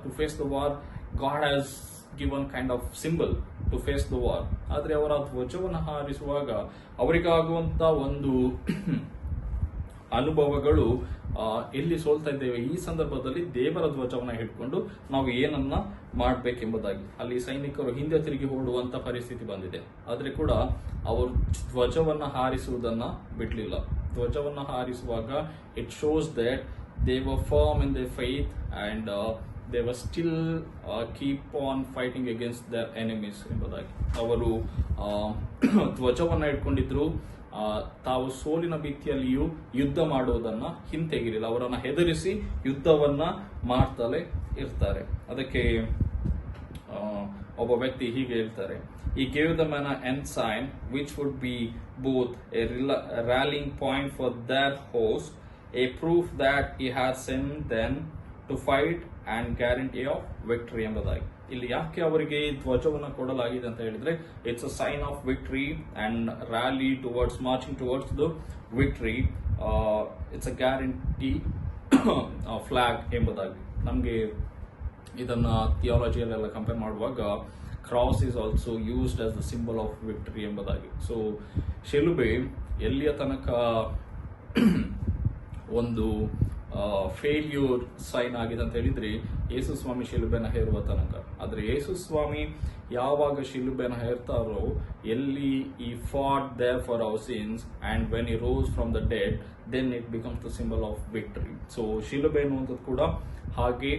To face the war, God has given kind of symbol to face the war. ಆದ್ರೆ ಅವರ ಧ್ವಜವನ್ನು ಹಾರಿಸುವಾಗ ಅವರಿಗಾಗುವಂತ ಒಂದು ಅನುಭವಗಳು, ಎಲ್ಲಿ ಸೋಲ್ತಾ ಇದ್ದೇವೆ, ಈ ಸಂದರ್ಭದಲ್ಲಿ ದೇವರ ಧ್ವಜವನ್ನ ಹಿಡ್ಕೊಂಡು ನಾವು ಏನನ್ನ ಮಾಡ್ಬೇಕೆಂಬುದಾಗಿ. ಅಲ್ಲಿ ಸೈನಿಕರು ಹಿಂದೆ ತಿರುಗಿ ಓಡುವಂತ ಪರಿಸ್ಥಿತಿ ಬಂದಿದೆ. ಆದ್ರೆ ಕೂಡ ಅವರು ಧ್ವಜವನ್ನ ಹಾರಿಸುವುದನ್ನ ಬಿಡ್ಲಿಲ್ಲ. ಧ್ವಜವನ್ನ ಹಾರಿಸುವಾಗ it shows that they were firm in their faith and they were still keep on fighting against their enemies ಎಂಬುದಾಗಿ. ಅವರು ಧ್ವಜವನ್ನ ಇಟ್ಕೊಂಡಿದ್ರು. ತಾವು ಸೋಲಿನ ಭೀತಿಯಲ್ಲಿಯೂ ಯುದ್ಧ ಮಾಡುವುದನ್ನ ಹಿಂತೆಗಿಲಿಲ್ಲ. ಅವರನ್ನ ಹೆದರಿಸಿ ಯುದ್ಧವನ್ನ ಮಾಡ್ತಲೇ ಇರ್ತಾರೆ. ಅದಕ್ಕೆ ಒಬ್ಬ ವ್ಯಕ್ತಿ ಹೀಗೆ ಹೇಳ್ತಾರೆ, he gave them an ensign which would be both a rallying point for their host, a proof that he has sent them to fight and guarantee of victory ಎಂಬುದಾಗಿ. ಇಲ್ಲಿ ಯಾಕೆ ಅವರಿಗೆ ಧ್ವಜವನ್ನು ಕೊಡಲಾಗಿದೆ ಅಂತ ಹೇಳಿದ್ರೆ, it's a sign of victory and rally towards, marching towards the victory. It's a guarantee flag ಎಂಬುದಾಗಿ. ನಮಗೆ ಇದನ್ನ ಥಿಯಾಲಜಿಯಲ್ಲೆಲ್ಲ ಕಂಪೇರ್ ಮಾಡುವಾಗ cross is also used as the symbol of victory ಎಂಬುದಾಗಿ. ಸೊ ಶಿಲುಬೆ ಎಲ್ಲಿಯ ತನಕ ಒಂದು ಫೇಲ್ಯೂರ್ ಸೈನ್ ಆಗಿದೆ ಅಂತ ಹೇಳಿದ್ರೆ, ಯೇಸು ಸ್ವಾಮಿ ಶಿಲುಬೆನ ಹೇರುವ ತನಕ. ಆದ್ರೆ ಯೇಸು ಸ್ವಾಮಿ ಯಾವಾಗ ಶಿಲುಬೆನ ಹೇರ್ತಾರೋ, ಎಲ್ಲಿ he fought there for our sins and when he rose from the dead, then it becomes the symbol of victory. So ಶಿಲುಬೆ ಅನ್ನುವಂಥದ್ದು ಕೂಡ ಹಾಗೆ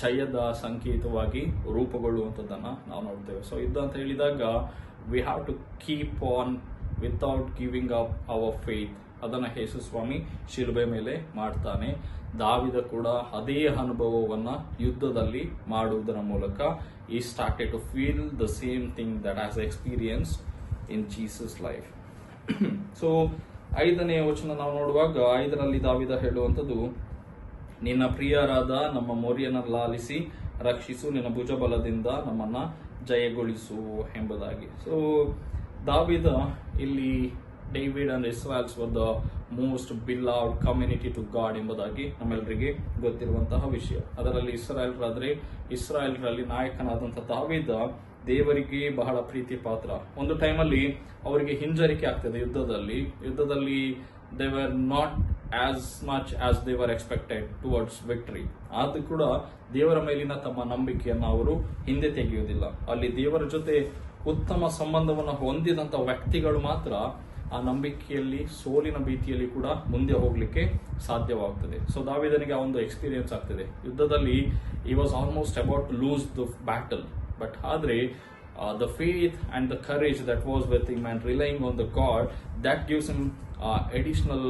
ಜಯದ ಸಂಕೇತವಾಗಿ ರೂಪುಗೊಳ್ಳುವಂಥದ್ದನ್ನ ನಾವು ನೋಡ್ತೇವೆ. ಸೊ ಇದು ಅಂತ ಹೇಳಿದಾಗ we have to keep on without giving up our faith. ಅದನ್ನ ಯೇಸು ಸ್ವಾಮಿ ಶಿಲುಬೆ ಮೇಲೆ ಮಾಡ್ತಾನೆ. ದಾವಿದ ಕೂಡ ಅದೇ ಅನುಭವವನ್ನ ಯುದ್ಧದಲ್ಲಿ ಮಾಡುವುದರ ಮೂಲಕ ಈ started to feel the same thing that has experience in Jesus life. So 5ನೇ ವಚನ ನಾವು ನೋಡುವಾಗ, 5ರಲ್ಲಿ ದಾವಿದ ಹೇಳುವಂಥದ್ದು, ನಿನ್ನ ಪ್ರಿಯರಾದ ನಮ್ಮ ಮೊರೆಯನ್ನು ಲಾಲಿಸಿ ರಕ್ಷಿಸು, ನಿನ್ನ ಭುಜಬಲದಿಂದ ನಮ್ಮನ್ನ ಜಯಗೊಳಿಸು ಎಂಬುದಾಗಿ. ಸೊ ದಾವಿದ ಇಲ್ಲಿ, David and Israels were the most beloved community to God ಎಂಬುದಾಗಿ ನಮ್ಮೆಲ್ಲರಿಗೆ ಗೊತ್ತಿರುವಂತಹ ವಿಷಯ. ಅದರಲ್ಲಿ ಇಸ್ರಾಯೇಲ್ರಲ್ಲಿ ನಾಯಕನಾದಂತಹ ದಾವೀದ ದೇವರಿಗೆ ಬಹಳ ಪ್ರೀತಿ ಪಾತ್ರ. ಒಂದು ಟೈಮಲ್ಲಿ ಅವರಿಗೆ ಹಿಂಜರಿಕೆ ಆಗ್ತದೆ ಯುದ್ಧದಲ್ಲಿ they were not as much as they were expected towards victory. ಆದ್ರೂ ಕೂಡ ದೇವರ ಮೇಲಿನ ತಮ್ಮ ನಂಬಿಕೆಯನ್ನು ಅವರು ಹಿಂದೆ ತೆಗೆಯುವುದಿಲ್ಲ. ಅಲ್ಲಿ ದೇವರ ಜೊತೆ ಉತ್ತಮ ಸಂಬಂಧವನ್ನು ಹೊಂದಿದಂತ ವ್ಯಕ್ತಿಗಳು ಮಾತ್ರ ಆ ನಂಬಿಕೆಯಲ್ಲಿ, ಸೋಲಿನ ಭೀತಿಯಲ್ಲಿ ಕೂಡ ಮುಂದೆ ಹೋಗ್ಲಿಕ್ಕೆ ಸಾಧ್ಯವಾಗ್ತದೆ. ಸೊ ದಾವೀದನಿಗೆ ಆ ಒಂದು ಎಕ್ಸ್ಪೀರಿಯನ್ಸ್ ಆಗ್ತದೆ. ಯುದ್ಧದಲ್ಲಿ he was almost about to lose the battle, but ಆದ್ರೆ the faith and the courage that was with him and relying on the God, that gives him additional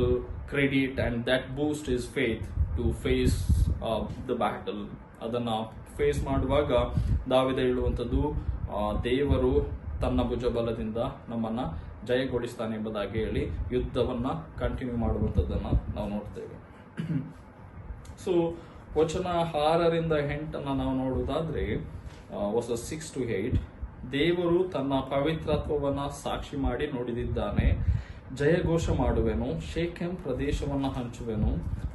credit and that boosts his faith to face the battle. ಅದನ್ನ face ಮಾಡುವಾಗ ದಾವೀದ ಹೇಳುವಂಥದ್ದು, ದೇವರು ತನ್ನ ಭುಜಬಲದಿಂದ ನಮ್ಮನ್ನ ಜಯಗೊಳಿಸ್ತಾನೆ ಎಂಬುದಾಗಿ ಹೇಳಿ ಯುದ್ಧವನ್ನ continue ಮಾಡುವಂಥದ್ದನ್ನ ನಾವು ನೋಡ್ತೇವೆ. ಸೊ ವಚನ 6ರಿಂದ 8 ನಾವು ನೋಡುವುದಾದ್ರೆ, ವರ್ಸಸ್ 6 to 8, ದೇವರು ತನ್ನ ಪವಿತ್ರತ್ವವನ್ನ ಸಾಕ್ಷಿ ಮಾಡಿ ನುಡಿದಿದ್ದಾನೆ. ಜಯಘೋಷ ಮಾಡುವೆನು, ಶೇಕೆಮ್ ಪ್ರದೇಶವನ್ನ ಹಂಚುವೆನು,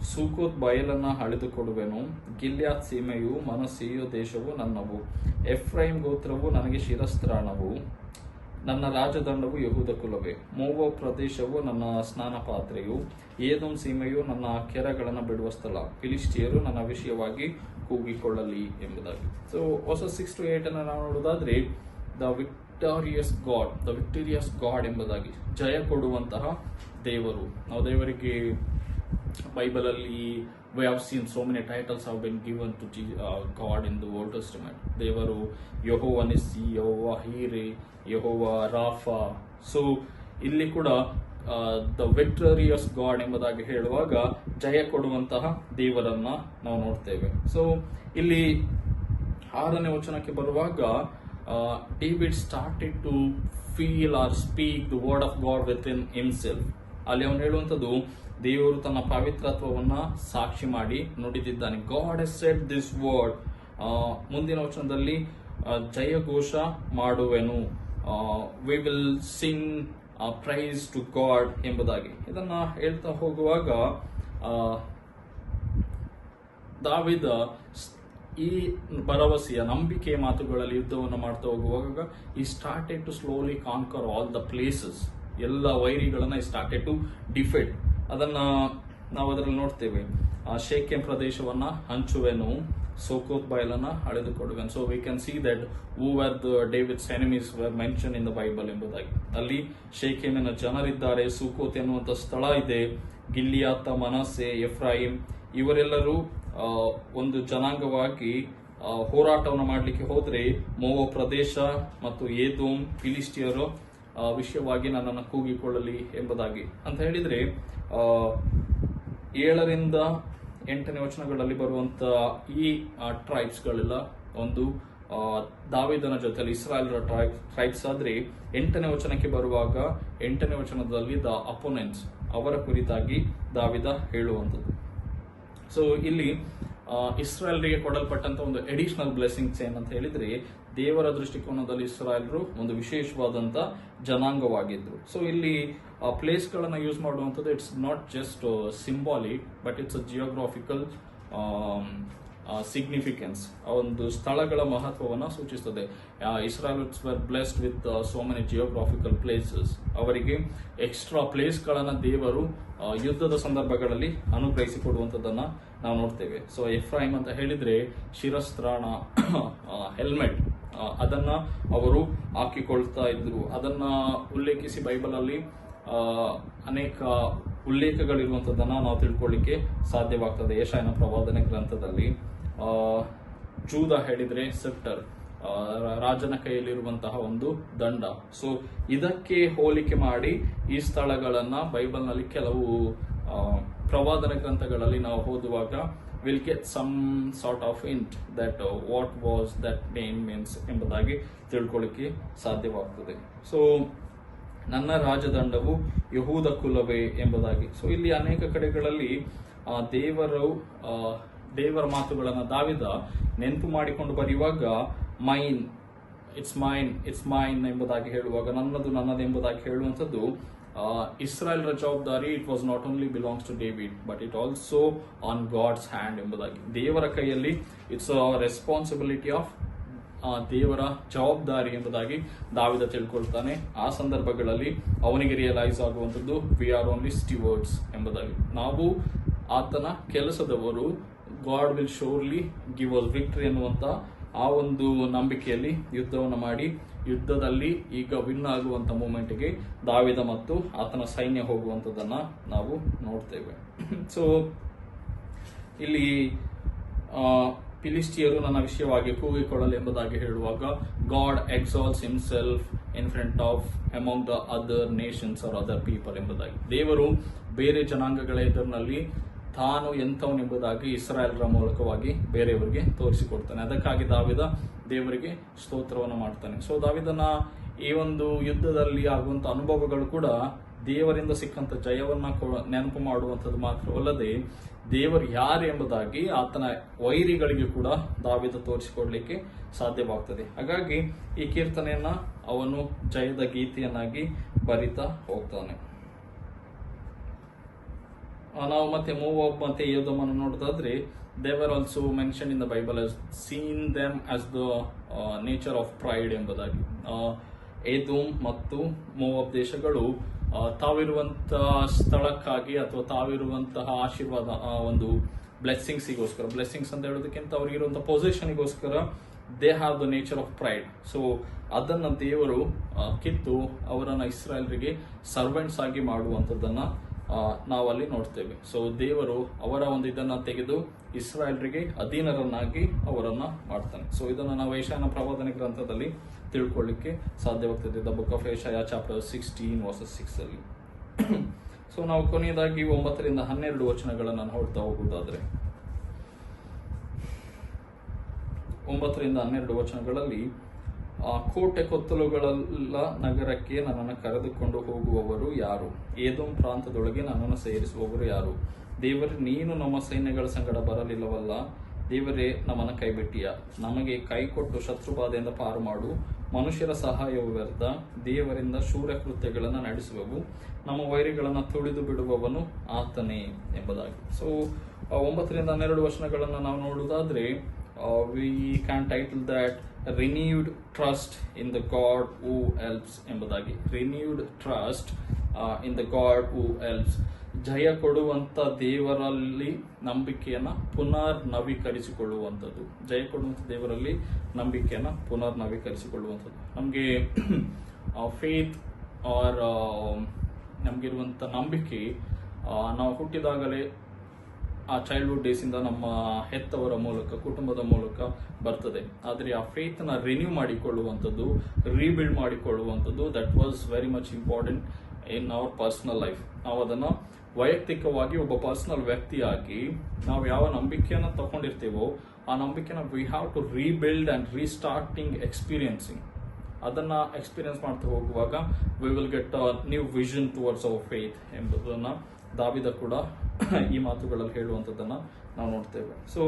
ಸೂಕೋತ್ ಬಯಲನ್ನ ಅಳೆದುಕೊಡುವೆನು. ಗಿಲ್ಯಾದ್ ಸೀಮೆಯು ಮನಸ್ಸೆಯ ದೇಶವು ನನ್ನವು, ಎಫ್ರೈಮ್ ಗೋತ್ರವು ನನಗೆ ಶಿರಸ್ತ್ರಾಣವು, ನನ್ನ ರಾಜದಂಡವು ಯಹೂದ ಕುಲವೇ. ಮೋವಾಬ್ ಪ್ರದೇಶವು ನನ್ನ ಸ್ನಾನ ಪಾತ್ರೆಯು, ಏದೋಮ್ ಸೀಮೆಯು ನನ್ನ ಕೆರಗಳನ್ನು ಬಿಡುವ ಸ್ಥಳ, ಫಿಲಿಸ್ಟಿಯರು ನನ್ನ ವಿಷಯವಾಗಿ ಕೂಗಿಕೊಳ್ಳಲಿ ಎಂಬುದಾಗಿ. ಸೊ ಹೊಸ 6 to 8 ನಾವು ನೋಡುವುದಾದ್ರೆ, ದ ವಿಕ್ಟೋರಿಯಸ್ ಗಾಡ್ ಎಂಬುದಾಗಿ, ಜಯ ಕೊಡುವಂತಹ ದೇವರು. ನಾವು ದೇವರಿಗೆ ಬೈಬಲ್ ಅಲ್ಲಿ we have seen so many titles have been given to God in the Old Testament. ದೇವರು ಯೆಹೋವ ನಿಸ್ಸಿ, ಯೆಹೋವ ಹೀರೆ, ಯೆಹೋವ ರಾಫಾ. ಸೊ ಇಲ್ಲಿ ಕೂಡ ದ ವಿಕ್ಟೋರಿಯಸ್ ಗಾಡ್ ಎಂಬುದಾಗಿ ಹೇಳುವಾಗ ಜಯ ಕೊಡುವಂತಹ ದೇವರನ್ನ ನಾವು ನೋಡ್ತೇವೆ. ಸೊ ಇಲ್ಲಿ 6ನೇ ವಚನಕ್ಕೆ ಬರುವಾಗ David started to feel or speak the word of God within himself. ಅಲ್ಲಿ ಅವನು ಹೇಳುವಂಥದ್ದು, ದೇವರು ತನ್ನ ಪವಿತ್ರತ್ವವನ್ನ ಸಾಕ್ಷಿ ಮಾಡಿ ನುಡಿದಿದ್ದಾನೆ. God has said this word. ಮುಂದಿನ ವಚನದಲ್ಲಿ ಜಯಘೋಷ ಮಾಡುವೆನು, we will sing praise to God ಎಂಬುದಾಗಿ ಇದನ್ನ ಹೇಳ್ತಾ ಹೋಗುವಾಗ ದಾವಿದ ಈ ಭರವಸೆಯ ನಂಬಿಕೆಯ ಮಾತುಗಳಲ್ಲಿ ಯುದ್ಧವನ್ನು ಮಾಡ್ತಾ ಹೋಗುವಾಗ ಈ started to slowly conquer all the places. ಎಲ್ಲ ವೈರಿಗಳನ್ನ ಈ ಸ್ಟಾರ್ಟೆಡ್ ಟು ಡಿಫೆಟ್. ಅದನ್ನ ನಾವು ಅದರಲ್ಲಿ ನೋಡ್ತೇವೆ. ಶೇಕೆಮ್ ಪ್ರದೇಶವನ್ನ ಹಂಚುವೆನು, ಸೋಕೋತ್ ಬಯಲನ್ನ ಅಳೆದುಕೊಡುವೆನು. So we can see that who are the David's enemies were mention in the Bible ಎಂಬುದಾಗಿ. ಅಲ್ಲಿ ಶೇಕೆಮಿನ ಜನರಿದ್ದಾರೆ, ಸುಕೋತ್ ಎನ್ನುವಂತ ಸ್ಥಳ ಇದೆ, ಗಿಲ್ಯಾತ, ಮನಸ್ಸೆ, ಎಫ್ರಾಯಿಂ ಇವರೆಲ್ಲರೂ ಒಂದು ಜನಾಂಗವಾಗಿ ಹೋರಾಟವನ್ನು ಮಾಡಲಿಕ್ಕೆ ಹೋದ್ರೆ ಮೋವ ಪ್ರದೇಶ ಮತ್ತು ಏದೋಮ್ ಫಿಲಿಸ್ಟಿಯರು ವಿಷಯವಾಗಿ ನನ್ನನ್ನು ಕೂಗಿಕೊಳ್ಳಲಿ ಎಂಬುದಾಗಿ ಅಂತ ಹೇಳಿದ್ರೆ 7ರಿಂದ 8ನೇ ವಚನಗಳಲ್ಲಿ ಬರುವಂತ ಈ ಟ್ರೈಬ್ಸ್ ಗಳೆಲ್ಲ ಒಂದು ದಾವಿದನ ಜೊತೆಲಿ ಇಸ್ರಾಯೇಲ್ರ ಟ್ರೈಬ್ಸ್ ಆದ್ರೆ 8ನೇ ವಚನಕ್ಕೆ ಬರುವಾಗ 8ನೇ ವಚನದಲ್ಲಿ ದ ಅಪೋನೆಂಟ್ಸ್ ಅವರ ಕುರಿತಾಗಿ ದಾವಿದ ಹೇಳುವಂಥದ್ದು. ಸೊ ಇಲ್ಲಿ ಇಸ್ರಾಯೇಲ್ರಿಗೆ ಕೊಡಲ್ಪಟ್ಟಂತ ಒಂದು ಅಡಿಷನಲ್ ಬ್ಲೆಸ್ಸಿಂಗ್ಸ್ ಏನಂತ ಹೇಳಿದ್ರೆ, ದೇವರ ದೃಷ್ಟಿಕೋನದಲ್ಲಿ ಇಸ್ರಾಯೇಲ್ರು ಒಂದು ವಿಶೇಷವಾದಂತ ಜನಾಂಗವಾಗಿದ್ರು. ಸೊ ಇಲ್ಲಿ ಪ್ಲೇಸ್ ಗಳನ್ನ ಯೂಸ್ ಮಾಡುವಂಥದ್ದು it's not just symbolic but it's a geographical significance. ಆ ಒಂದು ಸ್ಥಳಗಳ ಮಹತ್ವವನ್ನು ಸೂಚಿಸುತ್ತದೆ. Israels were blessed with so many geographical places. ಅವರಿಗೆ ಎಕ್ಸ್ಟ್ರಾ ಪ್ಲೇಸ್ ಗಳನ್ನ ದೇವರು ಯುದ್ಧದ ಸಂದರ್ಭಗಳಲ್ಲಿ ಅನುಗ್ರಹಿಸಿಕೊಡುವಂಥದ್ದನ್ನ ನಾವು ನೋಡ್ತೇವೆ. ಸೊ ಎಫ್ರಾಯಿಮ್ ಅಂತ ಹೇಳಿದ್ರೆ ಶಿರಸ್ತ್ರಾಣ, ಹೆಲ್ಮೆಟ್ ಅದನ್ನ ಅವರು ಹಾಕಿಕೊಳ್ತಾ ಇದ್ರು. ಅದನ್ನ ಉಲ್ಲೇಖಿಸಿ ಬೈಬಲ್ ಅಲ್ಲಿ ಅನೇಕ ಉಲ್ಲೇಖಗಳಿರುವಂತದ್ದನ್ನ ನಾವು ತಿಳ್ಕೊಳ್ಳಿಕ್ಕೆ ಸಾಧ್ಯವಾಗ್ತದೆ. ಯೆಶಾಯನ ಪ್ರವಾದನೆ ಗ್ರಂಥದಲ್ಲಿ ಜೂದ ಹೇಳಿದ್ರೆ ಸೆಪ್ಟರ್, ರಾಜನ ಕೈಯಲ್ಲಿರುವಂತಹ ಒಂದು ದಂಡ. ಸೊ ಇದಕ್ಕೆ ಹೋಲಿಕೆ ಮಾಡಿ ಈ ಸ್ಥಳಗಳನ್ನ ಬೈಬಲ್ ನಲ್ಲಿ ಕೆಲವು ಪ್ರವಾದನ ಗ್ರಂಥಗಳಲ್ಲಿ ನಾವು ಓದುವಾಗ will get some sort of hint that what was that name means ಎಂಬುದಾಗಿ ತಿಳ್ಕೊಳ್ಳಿಕ್ಕೆ ಸಾಧ್ಯವಾಗ್ತದೆ. ಸೊ ನನ್ನ ರಾಜದಂಡವು ಯಹೂದ ಕುಲವೇ ಎಂಬುದಾಗಿ. ಸೊ ಇಲ್ಲಿ ಅನೇಕ ಕಡೆಗಳಲ್ಲಿ ದೇವರ ಮಾತುಗಳನ್ನ ದಾವಿದ ನೆನಪು ಮಾಡಿಕೊಂಡು ಬರೆಯುವಾಗ ಮೈನ್, ಇಟ್ಸ್ ಮೈನ್ ಎಂಬುದಾಗಿ ಹೇಳುವಾಗ ನನ್ನದು ಎಂಬುದಾಗಿ ಹೇಳುವಂಥದ್ದು ಇಸ್ರಾಯೇಲ್ರ ಜವಾಬ್ದಾರಿ. It was not only belongs to David but it also on God's hand ಎಂಬುದಾಗಿ. ದೇವರ ಕೈಯಲ್ಲಿ ಇಟ್ಸ್ ಅ ರೆಸ್ಪಾನ್ಸಿಬಿಲಿಟಿ ಆಫ್ ದೇವರ ಜವಾಬ್ದಾರಿ ಎಂಬುದಾಗಿ ದಾವಿದ ತಿಳ್ಕೊಳ್ತಾನೆ. ಆ ಸಂದರ್ಭಗಳಲ್ಲಿ ಅವನಿಗೆ ರಿಯಲೈಸ್ ಆಗುವಂಥದ್ದು ವಿ ಆರ್ ಓನ್ಲಿ ಸ್ಟಿವರ್ಡ್ಸ್ ಎಂಬುದಾಗಿ. ನಾವು ಆತನ ಕೆಲಸದವರು, god will surely give us victory ಎನ್ನುವಂತ ಆ ಒಂದು ನಂಬಿಕೆಯಲ್ಲಿ ಯುದ್ಧವನ್ನು ಮಾಡಿ ಯುದ್ಧದಲ್ಲಿ ಈಗ ವಿನ್ ಆಗುವಂತ ಮೂಮೆಂಟ್ಗೆ ದಾವಿದ ಮತ್ತು ಆತನ ಸೈನ್ಯ ಹೋಗುವಂಥದ್ದನ್ನ ನಾವು ನೋಡ್ತೇವೆ. ಸೊ ಇಲ್ಲಿ ಫಿಲಿಸ್ಟಿಯರು ನನ್ನ ವಿಷಯವಾಗಿ ಕೂಗಿಕೊಳ್ಳಲು ಎಂಬುದಾಗಿ ಹೇಳುವಾಗ God exalts himself in front of among the other nations or other people ಎಂಬುದಾಗಿ. ದೇವರು ಬೇರೆ ಜನಾಂಗಗಳ ಎದುರಿನಲ್ಲಿ ತಾನು ಎಂಥವನೆಂಬುದಾಗಿ ಇಸ್ರಾಯೇಲ್ರ ಮೂಲಕವಾಗಿ ಬೇರೆಯವರಿಗೆ ತೋರಿಸಿಕೊಡ್ತಾನೆ. ಅದಕ್ಕಾಗಿ ದಾವಿದ ದೇವರಿಗೆ ಸ್ತೋತ್ರವನ್ನು ಮಾಡ್ತಾನೆ. ಸೊ ದಾವಿದನ ಈ ಒಂದು ಯುದ್ಧದಲ್ಲಿ ಆಗುವಂತ ಅನುಭವಗಳು ಕೂಡ ದೇವರಿಂದ ಸಿಕ್ಕಂತ ಜಯವನ್ನ ನೆನಪು ಮಾಡುವಂಥದ್ದು ಮಾತ್ರವಲ್ಲದೆ ದೇವರು ಯಾರು ಎಂಬುದಾಗಿ ಆತನ ವೈರಿಗಳಿಗೆ ಕೂಡ ದಾವಿದ ತೋರಿಸಿಕೊಡ್ಲಿಕ್ಕೆ ಸಾಧ್ಯವಾಗ್ತದೆ. ಹಾಗಾಗಿ ಈ ಕೀರ್ತನೆಯನ್ನ ಅವನು ಜಯದ ಗೀತೆಯನ್ನಾಗಿ ಬರಿತಾ ಹೋಗ್ತಾನೆ. ನಾವು ಮತ್ತೆ ಮೋವಾಬ್ ಮತ್ತೆ ಯೋಧಮನ್ನು ನೋಡೋದಾದ್ರೆ they were also mentioned in the Bible as seen them as the nature of pride ಎಂಬುದಾಗಿ. ಏದೋಮ್ ಮತ್ತು ಮೋವಾಬ್ ದೇಶಗಳು ತಾವಿರುವಂತಹ ಸ್ಥಳಕ್ಕಾಗಿ ಅಥವಾ ತಾವಿರುವಂತಹ ಆಶೀರ್ವಾದ ಒಂದು ಬ್ಲೆಸ್ಸಿಂಗ್ಸ್ಗೋಸ್ಕರ, ಬ್ಲೆಸ್ಸಿಂಗ್ಸ್ ಅಂತ ಹೇಳೋದಕ್ಕಿಂತ ಅವರಿಗಿರುವಂತಹ ಪೊಸಿಷನ್ಗೋಸ್ಕರ they have the nature of pride. So ಅದನ್ನ ದೇವರು ಕಿತ್ತು ಅವರನ್ನ ಇಸ್ರಾಯೇಲ್ರಿಗೆ ಸರ್ವೆಂಟ್ಸ್ ಆಗಿ ಮಾಡುವಂಥದ್ದನ್ನ ನಾವಲ್ಲಿ ನೋಡ್ತೇವೆ. ಸೊ ದೇವರು ಅವರ ಒಂದು ಇದನ್ನ ತೆಗೆದು ಇಸ್ರಾಯೇಲ್ರಿಗೆ ಅಧೀನರನ್ನಾಗಿ ಅವರನ್ನ ಮಾಡ್ತಾನೆ. ಸೊ ಇದನ್ನ ನಾವು ಯೆಶಾಯನ ಪ್ರವಾದನೆ ಗ್ರಂಥದಲ್ಲಿ ತಿಳ್ಕೊಳ್ಳಿಕ್ಕೆ ಸಾಧ್ಯವಾಗ್ತದೆ. The book of Jeshaiah chapter 16:6 ಅಲ್ಲಿ. ಸೊ ನಾವು ಕೊನೆಯದಾಗಿ 9ರಿಂದ 12 ವಚನಗಳನ್ನು ನೋಡ್ತಾ ಹೋಗುವುದಾದ್ರೆ, 9ರಿಂದ 12 ವಚನಗಳಲ್ಲಿ, ಕೋಟೆ ಕೊತ್ತಲುಗಳೆಲ್ಲ ನಗರಕ್ಕೆ ನನ್ನನ್ನು ಕರೆದುಕೊಂಡು ಹೋಗುವವರು ಯಾರು? ಏದೋಮ್ ಪ್ರಾಂತದೊಳಗೆ ನನ್ನನ್ನು ಸೇರಿಸುವವರು ಯಾರು? ದೇವರೇ, ನೀನು ನಮ್ಮ ಸೈನ್ಯಗಳ ಸಂಗಡ ಬರಲಿಲ್ಲವಲ್ಲ. ದೇವರೇ, ನಮ್ಮನ್ನು ಕೈಬಿಟ್ಟಿಯ. ನಮಗೆ ಕೈ ಕೊಟ್ಟು ಶತ್ರುಬಾಧೆಯಿಂದ ಪಾರು ಮಾಡು. ಮನುಷ್ಯರ ಸಹಾಯವು ವ್ಯರ್ಥ. ದೇವರಿಂದ ಶೂರ ಕೃತ್ಯಗಳನ್ನು ನಡೆಸುವವು. ನಮ್ಮ ವೈರಿಗಳನ್ನು ತುಳಿದು ಬಿಡುವವನು ಆತನೇ ಎಂಬುದಾಗಿ. ಸೊ 9ರಿಂದ 12 ವಚನಗಳನ್ನು ನಾವು ನೋಡುವುದಾದ್ರೆ, we can title that renewed trust in the God who helps ಎಂಬುದಾಗಿ. renewed trust in the God who helps. ಜಯ ಕೊಡುವಂತ ದೇವರಲ್ಲಿ ನಂಬಿಕೆಯನ್ನ ಪುನರ್ ನವೀಕರಿಸಿಕೊಳ್ಳುವಂಥದ್ದು. ಜಯ ಕೊಡುವಂತ ದೇವರಲ್ಲಿ ನಂಬಿಕೆಯನ್ನ ಪುನರ್ ನವೀಕರಿಸಿಕೊಳ್ಳುವಂಥದ್ದು. ನಮಗೆ ಫೇತ್ ಆರ್ ನಮಗಿರುವಂತ ನಂಬಿಕೆ ನಾವು ಹುಟ್ಟಿದಾಗಲೇ ಆ ಚೈಲ್ಡ್ಹುಡ್ ಡೇಸ್ ಇಂದ ನಮ್ಮ ಹೆತ್ತವರ ಮೂಲಕ, ಕುಟುಂಬದ ಮೂಲಕ ಬರ್ತದೆ. ಆದರೆ ಆ ಫೇತ್ ನ ರಿನ್ಯೂ ಮಾಡಿಕೊಳ್ಳುವಂಥದ್ದು, ರೀಬಿಲ್ಡ್ ಮಾಡಿಕೊಳ್ಳುವಂಥದ್ದು, that was very much important in our personal life. ನಾವು ಅದನ್ನ ವೈಯಕ್ತಿಕವಾಗಿ ಒಬ್ಬ ಪರ್ಸನಲ್ ವ್ಯಕ್ತಿಯಾಗಿ ನಾವು ಯಾವ ನಂಬಿಕೆಯನ್ನ ತಗೊಂಡಿರ್ತೀವೋ ಆ ನಂಬಿಕೆನ we have to rebuild and restarting experiencing. ಅದನ್ನ ಎಕ್ಸ್ಪೀರಿಯನ್ಸ್ ಮಾಡ್ತಾ ಹೋಗುವಾಗ we will get a new vision towards our faith ಎಂಬುದನ್ನ ದಾವಿದ ಕೂಡ ಈ ಮಾತುಗಳಲ್ಲಿ ಹೇಳುವಂಥದ್ದನ್ನ ನಾವು ನೋಡ್ತೇವೆ. ಸೊ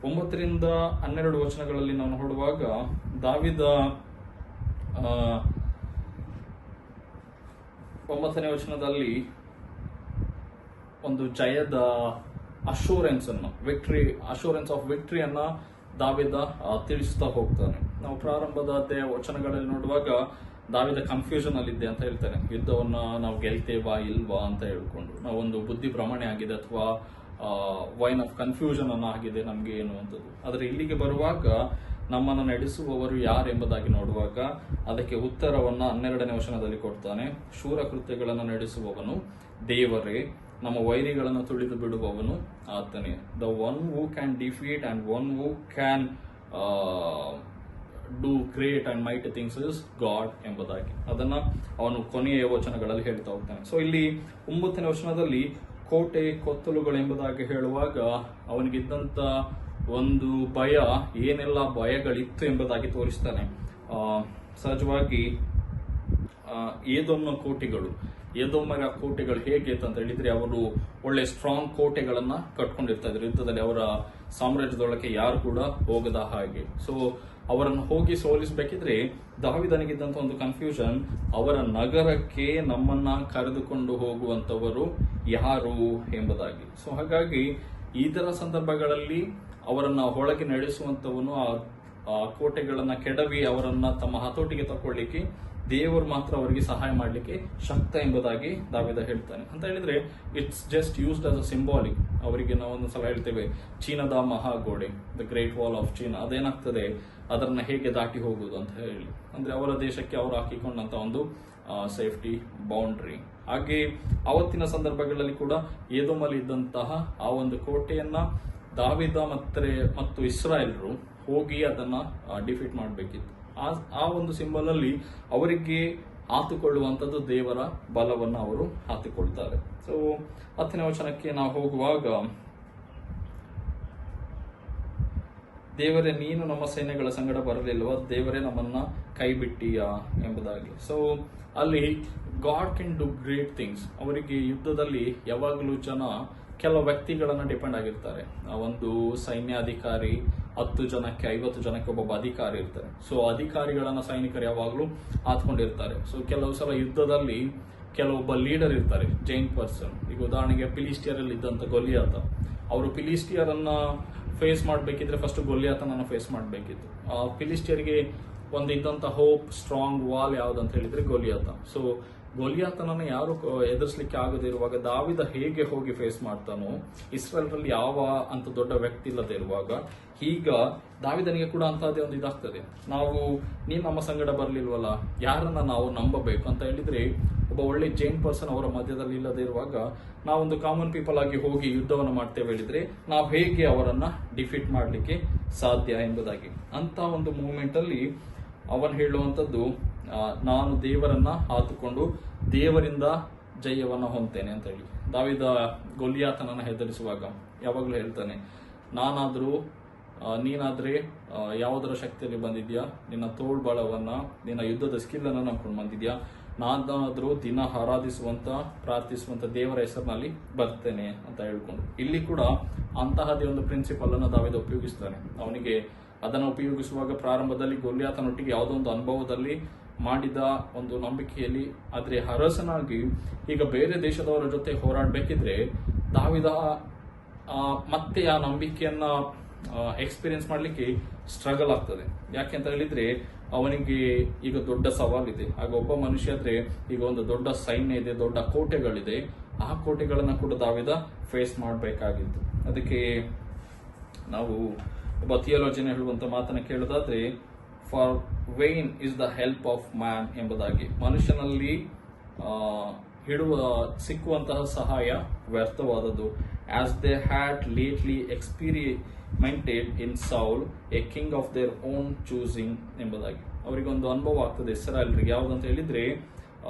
9ರಿಂದ 12 ವಚನಗಳಲ್ಲಿ ನಾವು ನೋಡುವಾಗ, ದಾವಿದ 9ನೇ ವಚನದಲ್ಲಿ ಒಂದು ಜಯದ ಅಶೂರೆನ್ಸ್ ಅನ್ನು, ಅಶೂರೆನ್ಸ್ ಆಫ್ ವಿಕ್ಟರಿಯನ್ನ ದಾವಿದ ತಿಳಿಸ್ತಾ ಹೋಗ್ತಾನೆ. ನಾವು ಪ್ರಾರಂಭದ ವಚನಗಳಲ್ಲಿ ನೋಡುವಾಗ ದಾವಿದ ಕನ್ಫ್ಯೂಷನ್ ಅಲ್ಲಿದ್ದೆ ಅಂತ ಹೇಳ್ತಾನೆ. ಯುದ್ಧವನ್ನ ನಾವು ಗೆಲ್ತೇವಾ ಇಲ್ವಾ ಅಂತ ಹೇಳ್ಕೊಂಡು, ನಾವೊಂದು ಬುದ್ಧಿ ಭ್ರಮಣೆ ಆಗಿದೆ ಅಥವಾ ವೈನ್ ಆಫ್ ಕನ್ಫ್ಯೂಷನ್ ಅನ್ನ ಆಗಿದೆ ನಮ್ಗೆ ಎನ್ನುವಂಥದ್ದು. ಆದ್ರೆ ಇಲ್ಲಿಗೆ ಬರುವಾಗ ನಮ್ಮನ್ನು ನಡೆಸುವವರು ಯಾರೆಂಬುದಾಗಿ ನೋಡುವಾಗ ಅದಕ್ಕೆ ಉತ್ತರವನ್ನ 12ನೇ ವಚನದಲ್ಲಿ ಕೊಡ್ತಾನೆ. ಶೂರ ಕೃತ್ಯಗಳನ್ನು ನಡೆಸುವವನು ದೇವರೇ, ನಮ್ಮ ವೈರಿಗಳನ್ನು ತುಳಿದು ಬಿಡುವವನು ಆತನೇ. The one who can defeat and one who can do great and mighty things is god ಎಂಬುದಾಗಿ ಅದನ್ನ ಅವನು ಕೊನೆಯ ವಚನಗಳಲ್ಲಿ ಹೇಳ್ತಾ ಹೋಗ್ತಾನೆ. ಸೊ ಇಲ್ಲಿ 9ನೇ ವಚನದಲ್ಲಿ ಕೋಟೆ ಕೊತ್ತಲುಗಳು ಎಂಬುದಾಗಿ ಹೇಳುವಾಗ ಅವನಿಗಿದ್ದಂತ ಒಂದು ಭಯ, ಏನೆಲ್ಲ ಭಯಗಳಿತ್ತು ಎಂಬುದಾಗಿ ತೋರಿಸ್ತಾನೆ. ಸಹಜವಾಗಿ ಏದೋಮ್ನ ಕೋಟೆಗಳು, ಏದೋಮರ ಕೋಟೆಗಳು ಹೇಗೆ ಅಂತ ಹೇಳಿದ್ರೆ, ಅವರು ಒಳ್ಳೆ ಸ್ಟ್ರಾಂಗ್ ಕೋಟೆಗಳನ್ನ ಕಟ್ಕೊಂಡಿರ್ತಾ ಇದ್ರು ಯುದ್ಧದಲ್ಲಿ. ಅವರ ಸಾಮ್ರಾಜ್ಯದೊಳಗೆ ಯಾರು ಕೂಡ ಹೋಗದ ಹಾಗೆ. ಸೊ ಅವರನ್ನು ಹೋಗಿ ಸೋಲಿಸಬೇಕಿದ್ರೆ ದಾವಿದನಿಗಿದ್ದಂತ ಒಂದು ಕನ್ಫ್ಯೂಷನ್, ಅವರ ನಗರಕ್ಕೆ ನಮ್ಮನ್ನ ಕರೆದುಕೊಂಡು ಹೋಗುವಂತವರು ಯಾರು ಎಂಬುದಾಗಿ. ಸೊ ಹಾಗಾಗಿ ಇದರ ಸಂದರ್ಭಗಳಲ್ಲಿ ಅವರನ್ನ ಒಳಗೆ ನಡೆಸುವಂತವನು, ಆ ಕೋಟೆಗಳನ್ನ ಕೆಡವಿ ಅವರನ್ನ ತಮ್ಮ ಹತೋಟಿಗೆ ತಕೊಳ್ಳಿಕ್ಕೆ ದೇವರು ಮಾತ್ರ ಅವರಿಗೆ ಸಹಾಯ ಮಾಡಲಿಕ್ಕೆ ಶಕ್ತ ಎಂಬುದಾಗಿ ದಾವಿದ ಹೇಳ್ತಾನೆ. ಅಂತ ಹೇಳಿದ್ರೆ it's just used as a symbolic. ಅವರಿಗೆ ನಾವು ಒಂದೊಂದ್ಸಲ ಹೇಳ್ತೇವೆ ಚೀನಾದ ಮಹಾಗೋಡೆ, the great wall of China, ಅದೇನಾಗ್ತದೆ, ಅದನ್ನ ಹೇಗೆ ದಾಟಿ ಹೋಗುವುದು ಅಂತ ಹೇಳಿ, ಅಂದ್ರೆ ಅವರ ದೇಶಕ್ಕೆ ಅವರು ಹಾಕಿಕೊಂಡಂತ ಒಂದು ಸೇಫ್ಟಿ ಬೌಂಡ್ರಿ. ಹಾಗೆ ಅವತ್ತಿನ ಸಂದರ್ಭಗಳಲ್ಲಿ ಕೂಡ ಏದೋಮಲ್ಲಿ ಇದ್ದಂತಹ ಆ ಒಂದು ಕೋಟೆಯನ್ನ ದಾವಿದ ಮತ್ತು ಇಸ್ರಾಯೇಲ್ರು ಹೋಗಿ ಅದನ್ನ ಡಿಫೀಟ್ ಮಾಡಬೇಕಿತ್ತು. ಆ ಒಂದು ಸಿಂಬಲ್ ಅಲ್ಲಿ ಅವರಿಗೆ ಹಾತುಕೊಳ್ಳುವಂಥದ್ದು ದೇವರ ಬಲವನ್ನು ಅವರು ಹಾತುಕೊಳ್ತಾರೆ. ಸೊ 10ನೇ ವಚನಕ್ಕೆ ನಾವು ಹೋಗುವಾಗ, ದೇವರೇ, ನೀನು ನಮ್ಮ ಸೈನ್ಯಗಳ ಸಂಗಡ ಬರಲಿಲ್ವ, ದೇವರೇ ನಮ್ಮನ್ನ ಕೈ ಬಿಟ್ಟಿಯಾ ಎಂಬುದಾಗಿ. ಸೊ ಅಲ್ಲಿ god can do great things. ಅವರಿಗೆ ಯುದ್ಧದಲ್ಲಿ ಯಾವಾಗಲೂ ಜನ ಕೆಲವು ವ್ಯಕ್ತಿಗಳನ್ನ ಡಿಪೆಂಡ್ ಆಗಿರ್ತಾರೆ. ಒಂದು ಸೈನ್ಯಾಧಿಕಾರಿ 10 ಜನಕ್ಕೆ 50 ಜನಕ್ಕೆ ಒಬ್ಬೊಬ್ಬ ಅಧಿಕಾರಿ ಇರ್ತಾರೆ. ಸೊ ಅಧಿಕಾರಿಗಳನ್ನ ಸೈನಿಕರು ಯಾವಾಗಲೂ ಆತ್ಕೊಂಡಿರ್ತಾರೆ. ಸೊ ಕೆಲವು ಸಲ ಯುದ್ಧದಲ್ಲಿ ಕೆಲವೊಬ್ಬ ಲೀಡರ್ ಇರ್ತಾರೆ, ಜೈಂಟ್ ಪರ್ಸನ್. ಈಗ ಉದಾಹರಣೆಗೆ ಫಿಲಿಸ್ಟಿಯರಲ್ಲಿ ಇದ್ದಂತ ಗೊಲಿಯಾತ, ಅವರು ಫಿಲಿಸ್ಟಿಯರನ್ನ ಫೇಸ್ ಮಾಡಬೇಕಿದ್ರೆ ಫಸ್ಟ್ ಗೊಲಿಯಾತನನ್ನ ಫೇಸ್ ಮಾಡಬೇಕಿತ್ತು. ಆ ಫಿಲಿಸ್ಟಿಯರಿಗೆ ಒಂದು ಇದ್ದಂತ ಹೋಪ್, ಸ್ಟ್ರಾಂಗ್ ವಾಲ್ ಯಾವ್ದಂತ ಹೇಳಿದ್ರೆ ಗೊಲಿಯಾತ. ಸೊ ಗೊಲಿಯಾತನನ್ನು ಯಾರು ಎದುರಿಸಲಿಕ್ಕೆ ಆಗದೆ ಇರುವಾಗ ದಾವಿದ ಹೇಗೆ ಹೋಗಿ ಫೇಸ್ ಮಾಡ್ತಾನೋ, ಇಸ್ರೇಲ್ರಲ್ಲಿ ಯಾವ ಅಂತ ದೊಡ್ಡ ವ್ಯಕ್ತಿ ಇಲ್ಲದೆ ಇರುವಾಗ ಈಗ ದಾವಿದನಿಗೆ ಕೂಡ ಅಂತಹದೇ ಒಂದು ಇದಾಗ್ತದೆ. ನೀನು ನಮ್ಮ ಸಂಗಡ ಬರ್ಲಿಲ್ವಲ್ಲ, ಯಾರನ್ನ ನಾವು ನಂಬಬೇಕು ಅಂತ ಹೇಳಿದ್ರೆ, ಒಬ್ಬ ಒಳ್ಳೆ ಜೈನ್ ಪರ್ಸನ್ ಅವರ ಮಧ್ಯದಲ್ಲಿ ಇಲ್ಲದೆ ಇರುವಾಗ ನಾವೊಂದು ಕಾಮನ್ ಪೀಪಲ್ ಆಗಿ ಹೋಗಿ ಯುದ್ಧವನ್ನು ಮಾಡ್ತೇವೆ ಹೇಳಿದ್ರೆ ನಾವು ಹೇಗೆ ಅವರನ್ನ ಡಿಫೀಟ್ ಮಾಡಲಿಕ್ಕೆ ಸಾಧ್ಯ ಎಂಬುದಾಗಿ. ಅಂತ ಒಂದು ಮೂಮೆಂಟ್ ಅಲ್ಲಿ ಅವನು ಹೇಳುವಂಥದ್ದು, ನಾನು ದೇವರನ್ನ ಆತುಕೊಂಡು ದೇವರಿಂದ ಜಯವನ್ನ ಹೊಂದ್ತೇನೆ ಅಂತ ಹೇಳಿ. ದಾವಿದ ಗೊಲಿಯಾತನನ್ನ ಹೆದರಿಸುವಾಗ ಯಾವಾಗಲೂ ಹೇಳ್ತಾನೆ, ನೀನಾದ್ರೆ ಯಾವುದರ ಶಕ್ತಿಯಲ್ಲಿ ಬಂದಿದ್ಯಾ, ನಿನ್ನ ತೋಳ್ಬಳವನ್ನ, ನಿನ್ನ ಯುದ್ಧದ ಸ್ಕಿಲ್ ಅನ್ನ ನಂಬ್ಕೊಂಡು ಬಂದಿದ್ಯಾ, ನಾನಾದ್ರೂ ದಿನ ಆರಾಧಿಸುವಂತ ಪ್ರಾರ್ಥಿಸುವಂತ ದೇವರ ಹೆಸರಿನಲ್ಲಿ ಬರ್ತೇನೆ ಅಂತ ಹೇಳ್ಕೊಂಡು. ಇಲ್ಲಿ ಕೂಡ ಅಂತಹದೇ ಒಂದು ಪ್ರಿನ್ಸಿಪಲ್ ಅನ್ನು ದಾವಿದ ಉಪಯೋಗಿಸ್ತಾನೆ. ಅವನಿಗೆ ಅದನ್ನು ಉಪಯೋಗಿಸುವಾಗ ಪ್ರಾರಂಭದಲ್ಲಿ ಗೊಲಿಯಾತನೊಟ್ಟಿಗೆ ಯಾವುದೋ ಒಂದು ಅನುಭವದಲ್ಲಿ ಮಾಡಿದ ಒಂದು ನಂಬಿಕೆಯಲ್ಲಿ, ಆದ್ರೆ ಅರಸನಾಗಿ ಈಗ ಬೇರೆ ದೇಶದವರ ಜೊತೆ ಹೋರಾಡಬೇಕಿದ್ರೆ ದಾವಿದ ಮತ್ತೆ ಆ ನಂಬಿಕೆಯನ್ನ ಎಕ್ಸ್ಪೀರಿಯನ್ಸ್ ಮಾಡ್ಲಿಕ್ಕೆ ಸ್ಟ್ರಗಲ್ ಆಗ್ತದೆ. ಯಾಕೆ ಅಂತ ಹೇಳಿದ್ರೆ ಅವನಿಗೆ ಈಗ ದೊಡ್ಡ ಸವಾಲಿದೆ. ಆಗ ಒಬ್ಬ ಮನುಷ್ಯ ಆದ್ರೆ ಈಗ ಒಂದು ದೊಡ್ಡ ಸೈನ್ಯ ಇದೆ, ದೊಡ್ಡ ಕೋಟೆಗಳಿದೆ. ಆ ಕೋಟೆಗಳನ್ನ ಕೂಡ ದಾವಿದ ಫೇಸ್ ಮಾಡಬೇಕಾಗಿತ್ತು. ಅದಕ್ಕೆ ನಾವು ಒಬ್ಬ ಥಿಯಾಲಜಿಯನ್ ಹೇಳುವಂತ ಮಾತನ್ನ ಕೇಳೋದಾದ್ರೆ, for vain is the help of man ಎಂಬುದಾಗಿ, ಮನುಷ್ಯನಲ್ಲಿ ಸಿಕ್ಕುವಂತಹ ಸಹಾಯ ವ್ಯರ್ಥವಾದದ್ದು. As they had lately experimented in Saul, a king of their own choosing ಎಂಬುದಾಗಿ. ಅವರಿಗೊಂದು ಅನುಭವ ಆಗ್ತದೆ ಇಸ್ರಾಯೇಲ್ರಿಗೆ. ಯಾವುದಂತ ಹೇಳಿದ್ರೆ,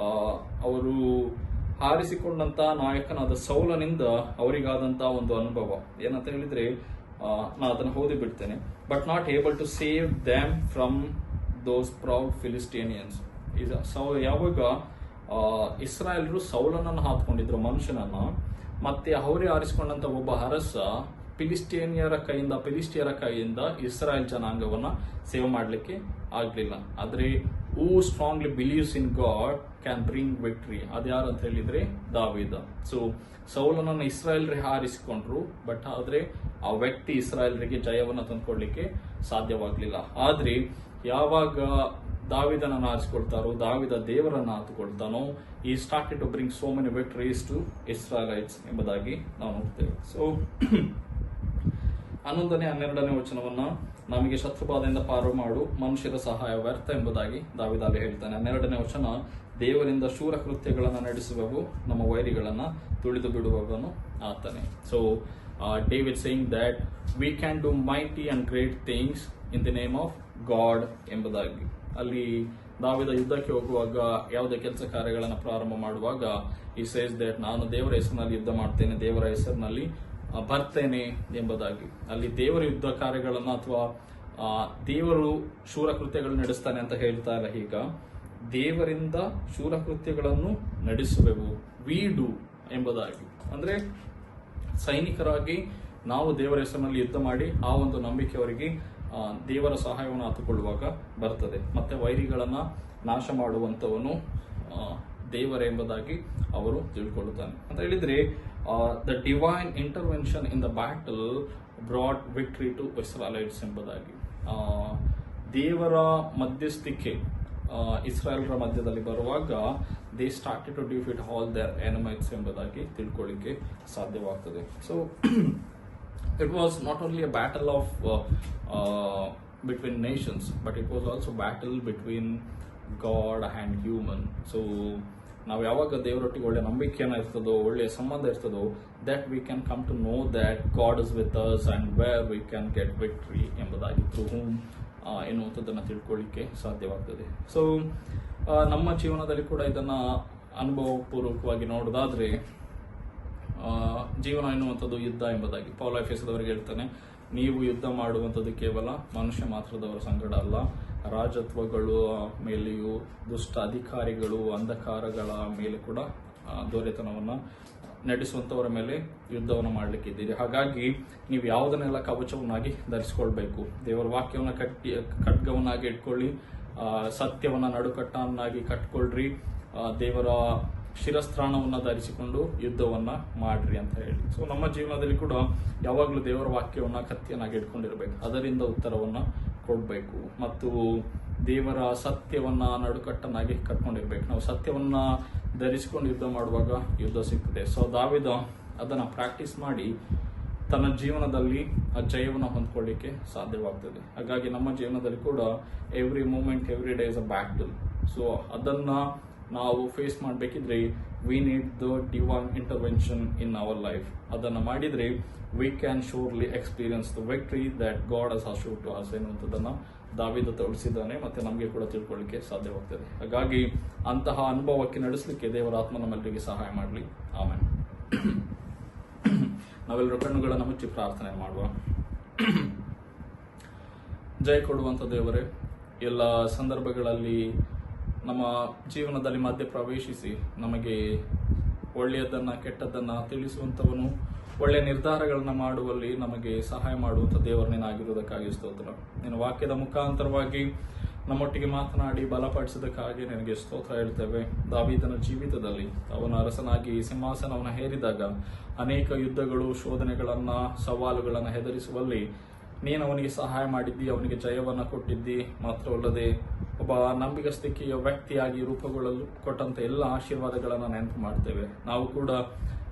ಅವರು ಹಾರಿಸಿಕೊಂಡಂತ ನಾಯಕನಾದ ಸೌಲನಿಂದ ಅವರಿಗಾದಂತಹ ಒಂದು ಅನುಭವ ಏನಂತ ಹೇಳಿದ್ರೆ, ನಾನು ಅದನ್ನು ಓದಿ ಬಿಡ್ತೇನೆ. But not able to save them from those proud Philistinians. ಯಾವಾಗ ಇಸ್ರಾಯೇಲ್ರು ಸೌಲನನ್ನು ಹಾಕೊಂಡಿದ್ರು, ಮನುಷ್ಯನನ್ನ, ಮತ್ತೆ ಅವರೇ ಆರಿಸಿಕೊಂಡಂತ ಒಬ್ಬ ಅರಸ ಫಿಲಿಸ್ಟಿಯರ ಕೈಯಿಂದ ಇಸ್ರಾಯೇಲ್ ಜನಾಂಗವನ್ನ ಸೇವ್ ಮಾಡಲಿಕ್ಕೆ ಆಗ್ಲಿಲ್ಲ. ಆದ್ರೆ who strongly believes in God can bring victory. ಅದ್ಯಾರು ಅಂತ ಹೇಳಿದ್ರೆ ದಾವೀದ. ಸೊ ಸೌಲನನ್ನು ಇಸ್ರಾಯೇಲ್ರಿಗೆ ಹಾರಿಸಿಕೊಂಡ್ರು, ಬಟ್ ಆದ್ರೆ ಆ ವ್ಯಕ್ತಿ ಇಸ್ರಾಯೇಲ್ರಿಗೆ ಜಯವನ್ನ ತಂದ್ಕೊಡ್ಲಿಕ್ಕೆ ಸಾಧ್ಯವಾಗ್ಲಿಲ್ಲ. ಆದ್ರೆ ಯಾವಾಗ ದಾವಿದನನ್ನು ಆರಿಸಿಕೊಳ್ತಾರೋ, ದಾವಿದ ದೇವರನ್ನ ಆತುಕೊಳ್ತಾನೋ, he started to bring so many victories to Israelites ಎಂಬುದಾಗಿ ನಾವು ನೋಡ್ತೇವೆ. ಸೊ 11ನೇ 12ನೇ ವಚನವನ್ನ, ನಮಗೆ ಶತ್ರುಬಾಧೆಯಿಂದ ಪಾರು ಮಾಡು, ಮನುಷ್ಯರ ಸಹಾಯ ವ್ಯರ್ಥ ಎಂಬುದಾಗಿ ದಾವಿದ ಅಲ್ಲಿ ಹೇಳ್ತಾನೆ. 12ನೇ ವಚನ, ದೇವರಿಂದ ಶೂರ ಕೃತ್ಯಗಳನ್ನು ನಡೆಸುವವು, ನಮ್ಮ ವೈರಿಗಳನ್ನ ತುಳಿದು ಬಿಡುವವನು ಆತನೇ. So David saying that we can do mighty and great things in the name of god ಎಂಬುದಾಗಿ. ಅಲ್ಲಿ ದಾವಿದ ಯುದ್ಧಕ್ಕೆ ಹೋಗುವಾಗ, ಯಾವುದೇ ಕೆಲಸ ಕಾರ್ಯಗಳನ್ನು ಪ್ರಾರಂಭ ಮಾಡುವಾಗ, ಈ ಸೇಸ್ ದಟ್ ನಾನು ದೇವರ ಹೆಸರಿನಲ್ಲಿ ಯುದ್ಧ ಮಾಡ್ತೇನೆ, ದೇವರ ಹೆಸರಿನಲ್ಲಿ ಬರ್ತೇನೆ ಎಂಬುದಾಗಿ. ಅಲ್ಲಿ ದೇವರ ಯುದ್ಧ ಕಾರ್ಯಗಳನ್ನ ಅಥವಾ ದೇವರು ಶೂರ ಕೃತ್ಯಗಳನ್ನು ನಡೆಸ್ತಾನೆ ಅಂತ ಹೇಳ್ತಾ ಇಲ್ಲ. ಈಗ ದೇವರಿಂದ ಶೂರ ಕೃತ್ಯಗಳನ್ನು ನಡೆಸುವೆವು, ವಿ ಡು ಎಂಬುದಾಗಿ. ಅಂದ್ರೆ ಸೈನಿಕರಾಗಿ ನಾವು ದೇವರ ಹೆಸರಿನಲ್ಲಿ ಯುದ್ಧ ಮಾಡಿ ಆ ಒಂದು ನಂಬಿಕೆ ಅವರಿಗೆ ದೇವರ ಸಹಾಯವನ್ನು ಹಾಕಿಕೊಳ್ಳುವಾಗ ಬರ್ತದೆ. ಮತ್ತೆ ವೈರಿಗಳನ್ನ ನಾಶ ಮಾಡುವಂತವನು ದೇವರ ಎಂಬುದಾಗಿ ಅವರು ತಿಳ್ಕೊಳ್ಳುತ್ತಾನೆ ಅಂತ ಹೇಳಿದ್ರೆ, the divine intervention in the battle brought victory to Israelites ಎಂಬುದಾಗಿ. ದೇವರ ಮಧ್ಯಸ್ಥಿಕೆ ಇಸ್ರಾಯೇಲ್ರ ಮಧ್ಯದಲ್ಲಿ ಬರುವಾಗ they started to defeat all their enemies ಎಂಬುದಾಗಿ ತಿಳ್ಕೊಳ್ಳಿಕ್ಕೆ ಸಾಧ್ಯವಾಗ್ತದೆ. So it was not only a battle of between nations, but it was also battle between God and human. So ನಾವು ಯಾವಾಗ ದೇವರೊಟ್ಟಿಗೆ ಒಳ್ಳೆ ನಂಬಿಕೆಯನ್ನು ಇರ್ತದೋ, ಒಳ್ಳೆಯ ಸಂಬಂಧ ಇರ್ತದೋ, that we can come to know that God is with us and where we can get victory ಎಂಬುದಾಗಿ, through whom ಎನ್ನುವಂಥದ್ದನ್ನು ತಿಳ್ಕೊಳ್ಳಿಕ್ಕೆ ಸಾಧ್ಯವಾಗ್ತದೆ. ಸೊ ನಮ್ಮ ಜೀವನದಲ್ಲಿ ಕೂಡ ಇದನ್ನ ಅನುಭವಪೂರ್ವಕವಾಗಿ ನೋಡೋದಾದ್ರೆ, ಜೀವನ ಎನ್ನುವಂಥದ್ದು ಯುದ್ಧ ಎಂಬುದಾಗಿ ಪೌಲ ಎಫೆಸದವರಿಗೆ ಹೇಳ್ತಾನೆ, ನೀವು ಯುದ್ಧ ಮಾಡುವಂಥದ್ದು ಕೇವಲ ಮನುಷ್ಯ ಮಾತ್ರದವರ ಸಂಗಡ ಅಲ್ಲ, ರಾಜತ್ವಗಳು ಮೇಲೆಯೂ ದುಷ್ಟ ಅಧಿಕಾರಿಗಳು ಅಂಧಕಾರಗಳ ಮೇಲೆ ಕೂಡ ದೊರೆತನವನ್ನ ನಡೆಸುವಂತವರ ಮೇಲೆ ಯುದ್ಧವನ್ನು ಮಾಡಲಿಕ್ಕಿದ್ದೀರಿ. ಹಾಗಾಗಿ ನೀವು ಯಾವುದನ್ನೆಲ್ಲ ಕವಚವನ್ನಾಗಿ ಧರಿಸಿಕೊಳ್ಬೇಕು. ದೇವರ ವಾಕ್ಯವನ್ನ ಖಡ್ಗವನ್ನಾಗಿ ಇಟ್ಕೊಳ್ಳಿ, ಸತ್ಯವನ್ನ ನಡುಕಟ್ಟನ್ನಾಗಿ ಕಟ್ಕೊಳ್ರಿ, ದೇವರ ಶಿರಸ್ತ್ರಾಣವನ್ನ ಧರಿಸಿಕೊಂಡು ಯುದ್ಧವನ್ನ ಮಾಡ್ರಿ ಅಂತ ಹೇಳಿ. ಸೊ ನಮ್ಮ ಜೀವನದಲ್ಲಿ ಕೂಡ ಯಾವಾಗಲೂ ದೇವರ ವಾಕ್ಯವನ್ನ ಕತ್ತಿಯನ್ನಾಗಿ ಇಟ್ಕೊಂಡಿರ್ಬೇಕು, ಅದರಿಂದ ಉತ್ತರವನ್ನ ಕೊಡ್ಬೇಕು. ಮತ್ತು ದೇವರ ಸತ್ಯವನ್ನ ನಡುಕಟ್ಟನ್ನಾಗಿ ಕಟ್ಕೊಂಡಿರ್ಬೇಕು. ನಾವು ಸತ್ಯವನ್ನ ಧರಿಸಿಕೊಂಡು ಯುದ್ಧ ಮಾಡುವಾಗ ಯುದ್ಧ ಸಿಗ್ತದೆ. ಸೊ ದಾವಿದ ಅದನ್ನ ಪ್ರಾಕ್ಟೀಸ್ ಮಾಡಿ ತನ್ನ ಜೀವನದಲ್ಲಿ ಆ ಜಯವನ್ನು ಹೊಂದ್ಕೊಳ್ಳಿಕ್ಕೆ ಸಾಧ್ಯವಾಗ್ತದೆ. ಹಾಗಾಗಿ ನಮ್ಮ ಜೀವನದಲ್ಲಿ ಕೂಡ every moment every day is a battle. So ಅದನ್ನ ನಾವು ಫೇಸ್ ಮಾಡಬೇಕಿದ್ರೆ we need the divine intervention in our life. ಅದನ್ನು ಮಾಡಿದ್ರೆ we can surely experience the victory that God has assured to us ಎನ್ನುವಂಥದ್ದನ್ನು ದಾವೀದ ತೋರಿಸಿದ್ದಾನೆ, ಮತ್ತೆ ನಮಗೆ ಕೂಡ ತಿಳ್ಕೊಳ್ಳಿಕ್ಕೆ ಸಾಧ್ಯವಾಗ್ತದೆ. ಹಾಗಾಗಿ ಅಂತಹ ಅನುಭವಕ್ಕೆ ನಡೆಸಲಿಕ್ಕೆ ದೇವರ ಆತ್ಮ ನಮ್ಮೆಲ್ಲರಿಗೆ ಸಹಾಯ ಮಾಡಲಿ. ಆಮೇಲೆ ನಾವೆಲ್ಲರೂ ಕಣ್ಣುಗಳನ್ನು ಮುಚ್ಚಿ ಪ್ರಾರ್ಥನೆ ಮಾಡುವ. ಜಯ ಕೊಡುವಂಥ ದೇವರೇ, ಎಲ್ಲ ಸಂದರ್ಭಗಳಲ್ಲಿ ನಮ್ಮ ಜೀವನದಲ್ಲಿ ಮಧ್ಯೆ ಪ್ರವೇಶಿಸಿ ನಮಗೆ ಒಳ್ಳೆಯದನ್ನ ಕೆಟ್ಟದ್ದನ್ನ ತಿಳಿಸುವಂಥವನು, ಒಳ್ಳೆಯ ನಿರ್ಧಾರಗಳನ್ನ ಮಾಡುವಲ್ಲಿ ನಮಗೆ ಸಹಾಯ ಮಾಡುವಂಥ ದೇವರನೇನಾಗಿರುವುದಕ್ಕಾಗಿ ಸ್ತೋತ್ರ. ನಿನ್ನ ವಾಕ್ಯದ ಮುಖಾಂತರವಾಗಿ ನಮ್ಮೊಟ್ಟಿಗೆ ಮಾತನಾಡಿ ಬಲಪಡಿಸಿದಕ್ಕಾಗಿ ನಿನಗೆ ಸ್ತೋತ್ರ ಹೇಳ್ತೇವೆ. ದಾವೀದನ ಜೀವಿತದಲ್ಲಿ ಅವನ ಅರಸನಾಗಿ ಸಿಂಹಾಸನವನ್ನು ಹೇರಿದಾಗ ಅನೇಕ ಯುದ್ಧಗಳು, ಶೋಧನೆಗಳನ್ನ, ಸವಾಲುಗಳನ್ನು ಹೆದರಿಸುವಲ್ಲಿ ನೀನು ಅವನಿಗೆ ಸಹಾಯ ಮಾಡಿದ್ದಿ, ಅವನಿಗೆ ಜಯವನ್ನು ಕೊಟ್ಟಿದ್ದಿ. ಮಾತ್ರವಲ್ಲದೆ ಒಬ್ಬ ನಂಬಿಗಸ್ತಿಕೆಯ ವ್ಯಕ್ತಿಯಾಗಿ ರೂಪುಗೊಳ್ಳಲು ಕೊಟ್ಟಂತ ಎಲ್ಲ ಆಶೀರ್ವಾದಗಳನ್ನು ನೆನಪು ಮಾಡ್ತೇವೆ. ನಾವು ಕೂಡ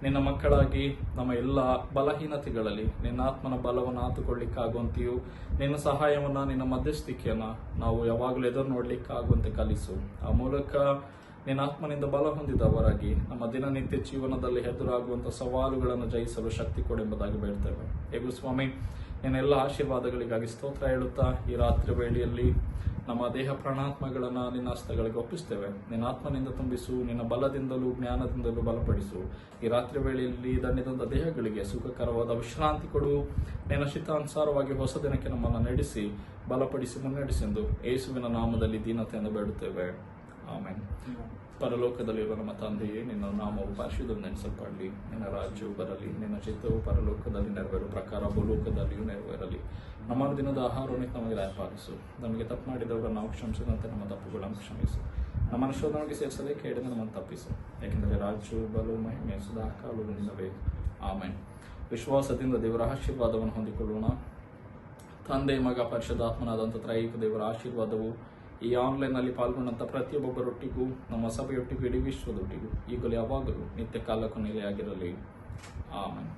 ನಿನ್ನ ಮಕ್ಕಳಾಗಿ ನಮ್ಮ ಎಲ್ಲ ಬಲಹೀನತೆಗಳಲ್ಲಿ ನಿನ್ನ ಆತ್ಮನ ಬಲವನ್ನು ಆತುಕೊಳ್ಳಿಕ್ಕಾಗುವಂತೆಯೂ ನಿನ್ನ ಸಹಾಯವನ್ನ, ನಿನ್ನ ಮಧ್ಯಸ್ಥಿಕೆಯನ್ನ ನಾವು ಯಾವಾಗಲೂ ಎದುರು ನೋಡ್ಲಿಕ್ಕಾಗುವಂತೆ ಕಲಿಸು. ಆ ಮೂಲಕ ನಿನ್ನ ಆತ್ಮನಿಂದ ಬಲ ಹೊಂದಿದವರಾಗಿ ನಮ್ಮ ದಿನನಿತ್ಯ ಜೀವನದಲ್ಲಿ ಎದುರಾಗುವಂಥ ಸವಾಲುಗಳನ್ನು ಜಯಿಸಲು ಶಕ್ತಿ ಕೊಡೆಂಬುದಾಗಿ ಬೇಡ್ತೇವೆ. ಹೇಗೂ ಸ್ವಾಮಿ, ನಿನ್ನೆಲ್ಲ ಆಶೀರ್ವಾದಗಳಿಗಾಗಿ ಸ್ತೋತ್ರ ಹೇಳುತ್ತಾ ಈ ರಾತ್ರಿ ವೇಳೆಯಲ್ಲಿ ನಮ್ಮ ದೇಹ ಪ್ರಾಣಾತ್ಮಗಳನ್ನು ನಿನ್ನ ಹಸ್ತಗಳಿಗೆ ಒಪ್ಪಿಸ್ತೇವೆ. ನಿನ್ನ ಆತ್ಮನಿಂದ ತುಂಬಿಸು, ನಿನ್ನ ಬಲದಿಂದಲೂ ಜ್ಞಾನದಿಂದಲೂ ಬಲಪಡಿಸು. ಈ ರಾತ್ರಿ ವೇಳೆಯಲ್ಲಿ ದಂಡಿದಂಥ ದೇಹಗಳಿಗೆ ಸುಖಕರವಾದ ವಿಶ್ರಾಂತಿ ಕೊಡು. ನಿನ್ನ ಚಿತ್ತಾನುಸಾರವಾಗಿ ಹೊಸ ದಿನಕ್ಕೆ ನಮ್ಮನ್ನು ನಡೆಸಿ ಬಲಪಡಿಸಿ ಮುನ್ನಡೆಸೆಂದು ಯೇಸುವಿನ ನಾಮದಲ್ಲಿ ದೀನತೆಯನ್ನು ಬೇಡುತ್ತೇವೆ. ಆಮೇನ್. ಪರಲೋಕದಲ್ಲಿರುವ ನಮ್ಮ ತಂದೆಯೇ, ನಿನ್ನ ನಾಮವು ಪರಿಶುದ್ಧವೆನಿಸಲ್ಪಡಲಿ, ನಿನ್ನ ರಾಜ್ಯವು ಬರಲಿ, ನಿನ್ನ ಚಿತ್ತವು ಪರಲೋಕದಲ್ಲಿ ನೆರವೇರುವ ಪ್ರಕಾರ ಭೂಲೋಕದಲ್ಲಿಯೂ ನೆರವೇರಲಿ. ನಮ್ಮ ದಿನದ ಆಹಾರವನ್ನು ನಮಗೆ ದಯಪಾಲಿಸು. ನಮಗೆ ತಪ್ಪು ಮಾಡಿದವರು ನಾವು ಕ್ಷಮಿಸಿದಂತೆ ನಮ್ಮ ತಪ್ಪುಗಳನ್ನು ಕ್ಷಮಿಸು. ನಮ್ಮನ್ನು ಶೋಧನೆಗೆ ಸೇರಿಸದೆ ಕೇಳಿದ ನಮ್ಮನ್ನು ತಪ್ಪಿಸು. ಯಾಕೆಂದರೆ ರಾಜ್ಯವು ಬಲವು ಮಹಿಮೆ ಸದಾಕಾಲವೂ ನಿನ್ನವೇ. ಆಮೇನ್. ವಿಶ್ವಾಸದಿಂದ ದೇವರ ಆಶೀರ್ವಾದವನ್ನು ಹೊಂದಿಕೊಳ್ಳೋಣ. ತಂದೆ, ಮಗ, ಪರಿಶುದ್ಧಾತ್ಮನಾದಂಥ ತ್ರೈಕ ದೇವರ ಆಶೀರ್ವಾದವು ಈ ಆನ್ಲೈನ್ನಲ್ಲಿ ಪಾಲ್ಗೊಂಡಂಥ ಪ್ರತಿಯೊಬ್ಬರೊಟ್ಟಿಗೂ, ನಮ್ಮ ಸಭೆಯೊಟ್ಟಿಗೂ, ಇಡೀ ವಿಶ್ವದೊಟ್ಟಿಗೂ ಈಗಲೂ ಯಾವಾಗಲೂ ನಿತ್ಯ ಕಾಲಕ್ಕೂ ನೆಲೆಯಾಗಿರಲಿ. ಆಮೆನ್.